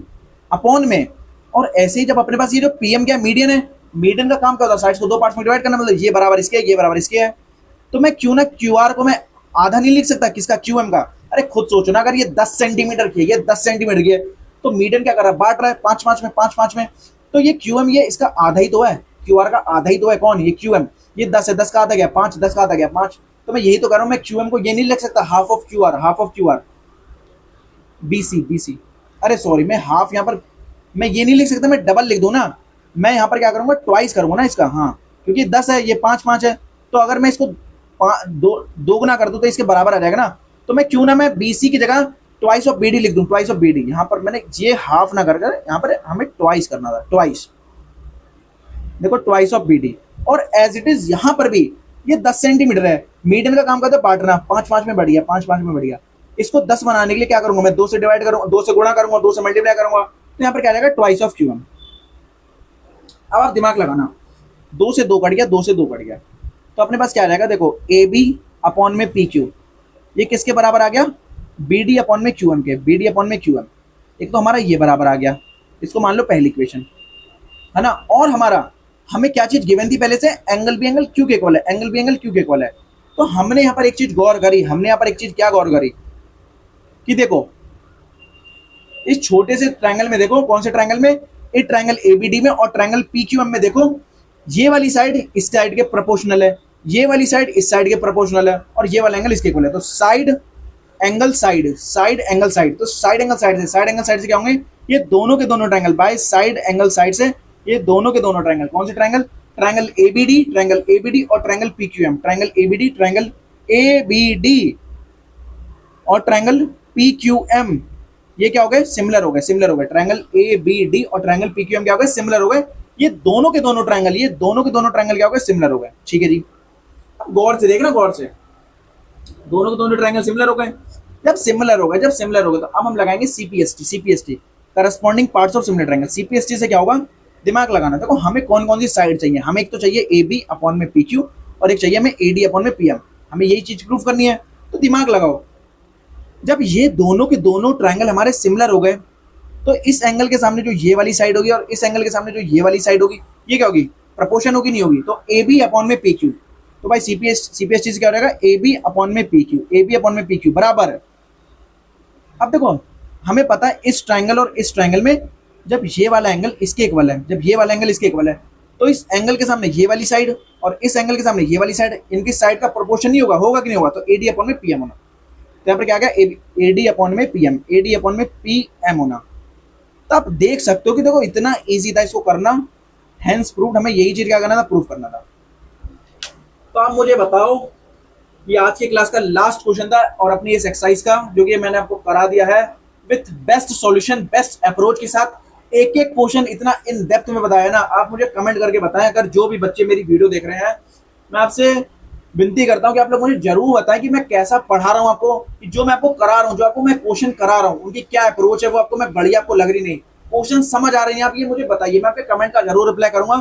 Speaker 1: अपॉन में, और ऐसे ही जब अपने पास ये जो PM क्या मीडियन है, मीडियन का काम क्या होता है, साइड्स को दो पार्ट्स में डिवाइड करना, मतलब ये बराबर इसके है, ये बराबर इसके है। तो मैं क्यों ना QR को मैं आधा नहीं लिख सकता, किसका, QM का। अरे खुद सोचो ना, अगर ये 10 सेंटीमीटर की है, ये 10 सेंटीमीटर की है, तो मीडियन क्या कर रहा है, बांट रहा है 5-5 में, 5-5 में, तो ये QM ये इसका आधा ही तो है, QR का आधा ही तो है, कौन, ये QM। ये 10 है, 10 का आधा गया 5, 10 का आधा गया 5, तो मैं यही तो कर रहा हूं, मैं QM को ये नहीं लिख सकता हाफ ऑफ QR, BC, अरे सॉरी, मैं हाफ यहाँ पर मैं ये नहीं लिख सकता, मैं डबल लिख दूं ना, मैं यहाँ पर क्या करूंगा, ट्वाइस करूंगा ना इसका, हाँ, क्योंकि 10 है, ये 5-5 है, तो अगर मैं इसको दो गुना कर दूं तो इसके बराबर आ जाएगा ना। तो मैं क्यों ना मैं BC की जगह ट्वाइस ऑफ BD लिख दूं, ट्वाइस ऑफ BD। यहाँ पर मैंने ये हाफ ना कर, यहाँ पर हमें ट्वाइस करना था, ट्वाइस, देखो ट्वाइस ऑफ BD। और एज इट इज यहाँ पर भी ये 10 सेंटीमीटर है, मीडियन का काम करता है बांटना, 5 5 में बढ़ गया, 5 5 में बढ़ गया। इसको 10 बनाने के लिए क्या करूंगा मैं, 2 से डिवाइड करूंगा, 2 से गुणा करूंगा, 2 से मल्टीप्लाई करूंगा, तो यहाँ पर क्या जाएगा ट्वाइस ऑफ क्यूएम। अब आप दिमाग लगाना, 2 से 2 कट गया, 2 से 2 कट गया, तो अपने पास क्या आ जाएगा, देखो ए बी अपॉन में पी क्यू, ये किसके बराबर आ गया, बी डी अपॉन में क्यू एम के, बी डी अपॉन में क्यू एम। एक तो हमारा ये बराबर आ गया, इसको मान लो पहली इक्वेशन है ना। और हमारा हमें क्या चीज गिवन थी पहले से, एंगल बी एंगल क्यू के इक्वल है, एंगल बी एंगल क्यू के इक्वल है। तो हमने यहाँ पर एक चीज गौर करी, हमने यहाँ पर एक चीज क्या गौर करी कि देखो इस छोटे से ट्रायंगल में, देखो कौन से ट्रायंगल में, एक ट्रायंगल एबीडी में और ट्रायंगल पीक्यूएम में, देखो ये वाली साइड इस साइड के प्रोपोर्शनल है, ये वाली साइड इस साइड के प्रोपोर्शनल है, और ये वाला एंगल इसके इक्वल है। तो side angle side, side angle side, तो साइड एंगल साइड से, साइड एंगल साइड से क्या होंगे, ये दोनों के दोनों triangle by side angle side से, ये दोनों के दोनों ट्रायंगल, कौन से ट्रायंगल, ट्रायंगल एबीडी और ट्रायंगल पीक्यूएम, ट्रायंगल एबीडी और ट्रायंगल पीक्यूएम, ये क्या हो गए, सिमिलर हो गए, सिमिलर हो गए। ट्रायंगल एबीडी और ट्रायंगल पीक्यूएम क्या हो गए, सिमिलर हो गए। ये दोनों के दोनों ट्रायंगल, ये दोनों के दोनों ट्रायंगल क्या हो गए, सिमिलर हो गए। ठीक है जी, अब गौर से देखना, गौर से, दोनों के दोनों ट्रायंगल सिमिलर हो गए। जब सिमिलर हो गए, जब सिमिलर हो गए, तो अब हम लगाएंगे CPST, corresponding parts of similar triangle. CPST से क्या होगा, दिमाग लगाना, देखो हमें कौन कौन सी साइड चाहिए, हमें एक तो चाहिए ए बी अपॉन में पी क्यू और एक चाहिए हमें ए डी अपॉन में पी एम, हमें यही चीज प्रूव करनी है। तो दिमाग लगाओ, जब ये दोनों के दोनों ट्रायंगल हमारे सिमिलर हो गए, तो इस एंगल के सामने जो ये वाली साइड होगी और इस एंगल के सामने जो ये वाली साइड होगी, ये क्या होगी, प्रोपोर्शन होगी, नहीं होगी। तो ए बी अपॉन में पी क्यू, तो भाई सीपीएसटी से क्या हो जाएगा, ए बी अपॉन में P Q, A B upon में पी क्यू बराबर। अब देखो हमें पता है इस ट्रायंगल और इस ट्रायंगल में जब ये वाला एंगल इसके इक्वल है, जब ये वाला एंगल इसके इक्वल है, तो इस एंगल के सामने ये वाली साइड और इस एंगल के सामने ये वाली साइड, इनकी साइड का प्रोपोर्शन नहीं होगा, होगा कि नहीं होगा, तो एडी अपॉन में पीएम होना। तो यहाँ पर क्या आ गया, एडी अपॉन में पीएम, एडी अपॉन में पीएम होना। तो आप देख सकते हो कि देखो इतना ईजी था इसको करना, हेंस प्रूव्ड, हमें यही चीज क्या करना था, प्रूव करना था। तो आप मुझे बताओ, ये आज की क्लास का लास्ट क्वेश्चन था और अपनी इस एक्सरसाइज का, जो कि मैंने आपको करा दिया है with best solution, best approach के साथ, एक एक क्वेश्चन इतना इन डेप्थ में बताया ना। आप मुझे कमेंट करके बताएं, अगर जो भी बच्चे मेरी वीडियो देख रहे हैं, मैं आपसे विनती करता हूं कि आप लोग मुझे जरूर बताएं कि मैं कैसा पढ़ा रहा हूं आपको, कि जो मैं आपको करा रहा हूं, जो आपको मैं क्वेश्चन करा रहा हूं, उनकी क्या अप्रोच है, वो आपको मैं बढ़िया आपको लग रही नहीं, क्वेश्चन समझ आ रही है, आप ये मुझे बताइए, मैं आपके कमेंट का जरूर रिप्लाई करूंगा।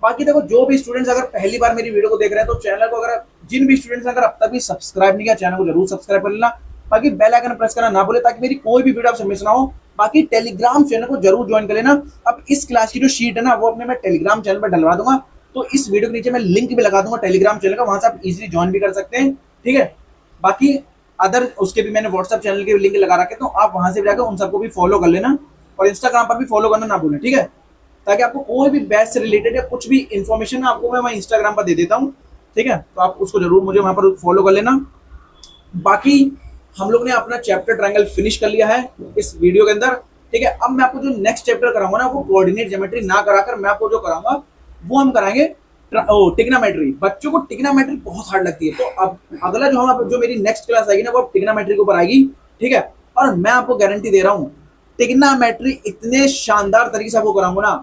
Speaker 1: बाकी देखो, जो भी स्टूडेंट्स अगर पहली बार मेरी वीडियो को देख रहे हैं, तो चैनल को, अगर जिन भी स्टूडेंट्स अगर अब तक भी सब्सक्राइब नहीं किया, चैनल को जरूर सब्सक्राइब कर लेना। बाकी बेल आइकन प्रेस करना ना भूले, ताकि मेरी कोई भी वीडियो आपसे मिस ना हो। बाकी टेलीग्राम चैनल को जरूर ज्वाइन कर लेना। अब इस क्लास की जो शीट है ना, वो अपने मैं टेलीग्राम चैनल पर डलवा दूंगा, तो इस वीडियो के नीचे मैं लिंक भी लगा दूंगा टेलीग्राम चैनल का, वहां से आप इजीली ज्वाइन भी कर सकते हैं। ठीक है, बाकी अदर उसके भी मैंने व्हाट्सएप चैनल के लिंक लगा रखे, तो आप वहां से भी जाकर उन सबको भी फॉलो कर लेना, और इंस्टाग्राम पर भी फॉलो करना ना भूलें। ठीक है, ताकि आपको कोई भी बैच से रिलेटेड या कुछ भी इन्फॉर्मेशन आपको मैं इंस्टाग्राम पर दे देता हूँ। ठीक है, तो आप उसको जरूर मुझे वहां पर फॉलो कर लेना। बाकी हम लोग ने अपना चैप्टर ट्रायंगल फिनिश कर लिया है इस वीडियो के अंदर। ठीक है, अब मैं आपको जो नेक्स्ट चैप्टर कराऊंगा ना, वो कोऑर्डिनेट ज्योमेट्री ना कराकर मैं आपको जो कराऊंगा वो हम कराएंगे टिग्नामेट्री। बच्चों को टिग्नामेट्री बहुत हार्ड लगती है, तो अब अगला जो मेरी नेक्स्ट क्लास आएगी ना, वो टिग्नामेट्री के ऊपर आएगी। ठीक है, और मैं आपको गारंटी दे रहा हूँ, टिग्नामेट्री इतने शानदार तरीके से आपको कराऊंगा ना,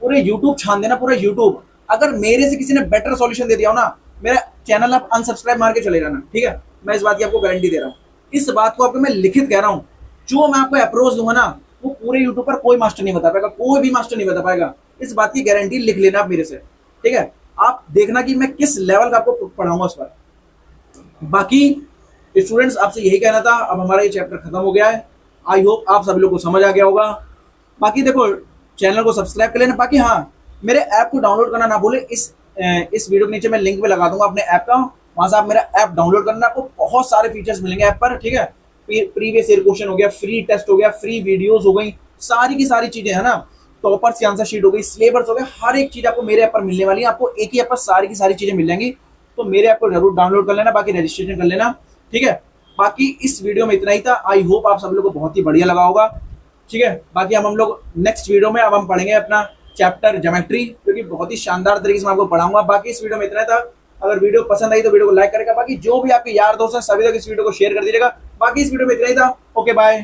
Speaker 1: पूरे यूट्यूब छान देना, पूरे यूट्यूब। अगर मेरे से किसी ने बेटर सॉल्यूशन दे दिया हो ना, मेरा चैनल आप अनसब्सक्राइब मार के चले जाना। ठीक है, मैं इस बात की आपको गारंटी दे रहा हूँ, इस बात को आपको मैं लिखित कह रहा हूँ। जो मैं आपको अप्रोच दूंगा ना, वो पूरे यूट्यूब पर कोई मास्टर नहीं बता पाएगा, कोई भी मास्टर नहीं बता पाएगा। इस बात की गारंटी लिख लेना आप मेरे से। ठीक है, आप देखना कि मैं किस लेवल का आपको पढ़ाऊंगा उस पर। बाकी स्टूडेंट्स, आपसे यही कहना था। अब हमारा ये चैप्टर खत्म हो गया है, आई होप आप सभी लोग को समझ आ गया होगा। बाकी देखो, चैनल को सब्सक्राइब कर लेना। बाकी हाँ, मेरे ऐप को डाउनलोड करना ना भूले, इस वीडियो के नीचे मैं लिंक भी लगा दूंगा अपने ऐप का, वहां से आप मेरा ऐप डाउनलोड करना। आपको बहुत सारे फीचर्स मिलेंगे ऐप पर। ठीक है, प्रीवियस ईयर क्वेश्चन हो गया, फ्री टेस्ट हो गया, फ्री वीडियोस हो गई, सारी की सारी चीजें है ना, टॉपर्स की आंसर शीट हो गई, सिलेबस हो गया, हर एक चीज आपको मेरे ऐप पर मिलने वाली है। आपको एक ही ऐप पर सारी की सारी चीजें मिल जाएंगी, तो मेरे ऐप को जरूर डाउनलोड कर लेना, बाकी रजिस्ट्रेशन कर लेना। ठीक है, बाकी इस वीडियो में इतना ही था। आई होप आप सब लोग को बहुत ही बढ़िया लगा होगा। ठीक है, बाकी हम लोग नेक्स्ट वीडियो में अब हम पढ़ेंगे अपना चैप्टर ज्योमेट्री, क्योंकि बहुत ही शानदार तरीके से मैं आपको पढ़ाऊंगा। बाकी इस वीडियो में इतना था। अगर वीडियो पसंद आई तो वीडियो को लाइक करेगा, बाकी जो भी आपके यार दोस्त हैं सभी तक इस वीडियो को शेयर कर दीजिएगा। बाकी इस वीडियो में इतना ही था। Okay, bye.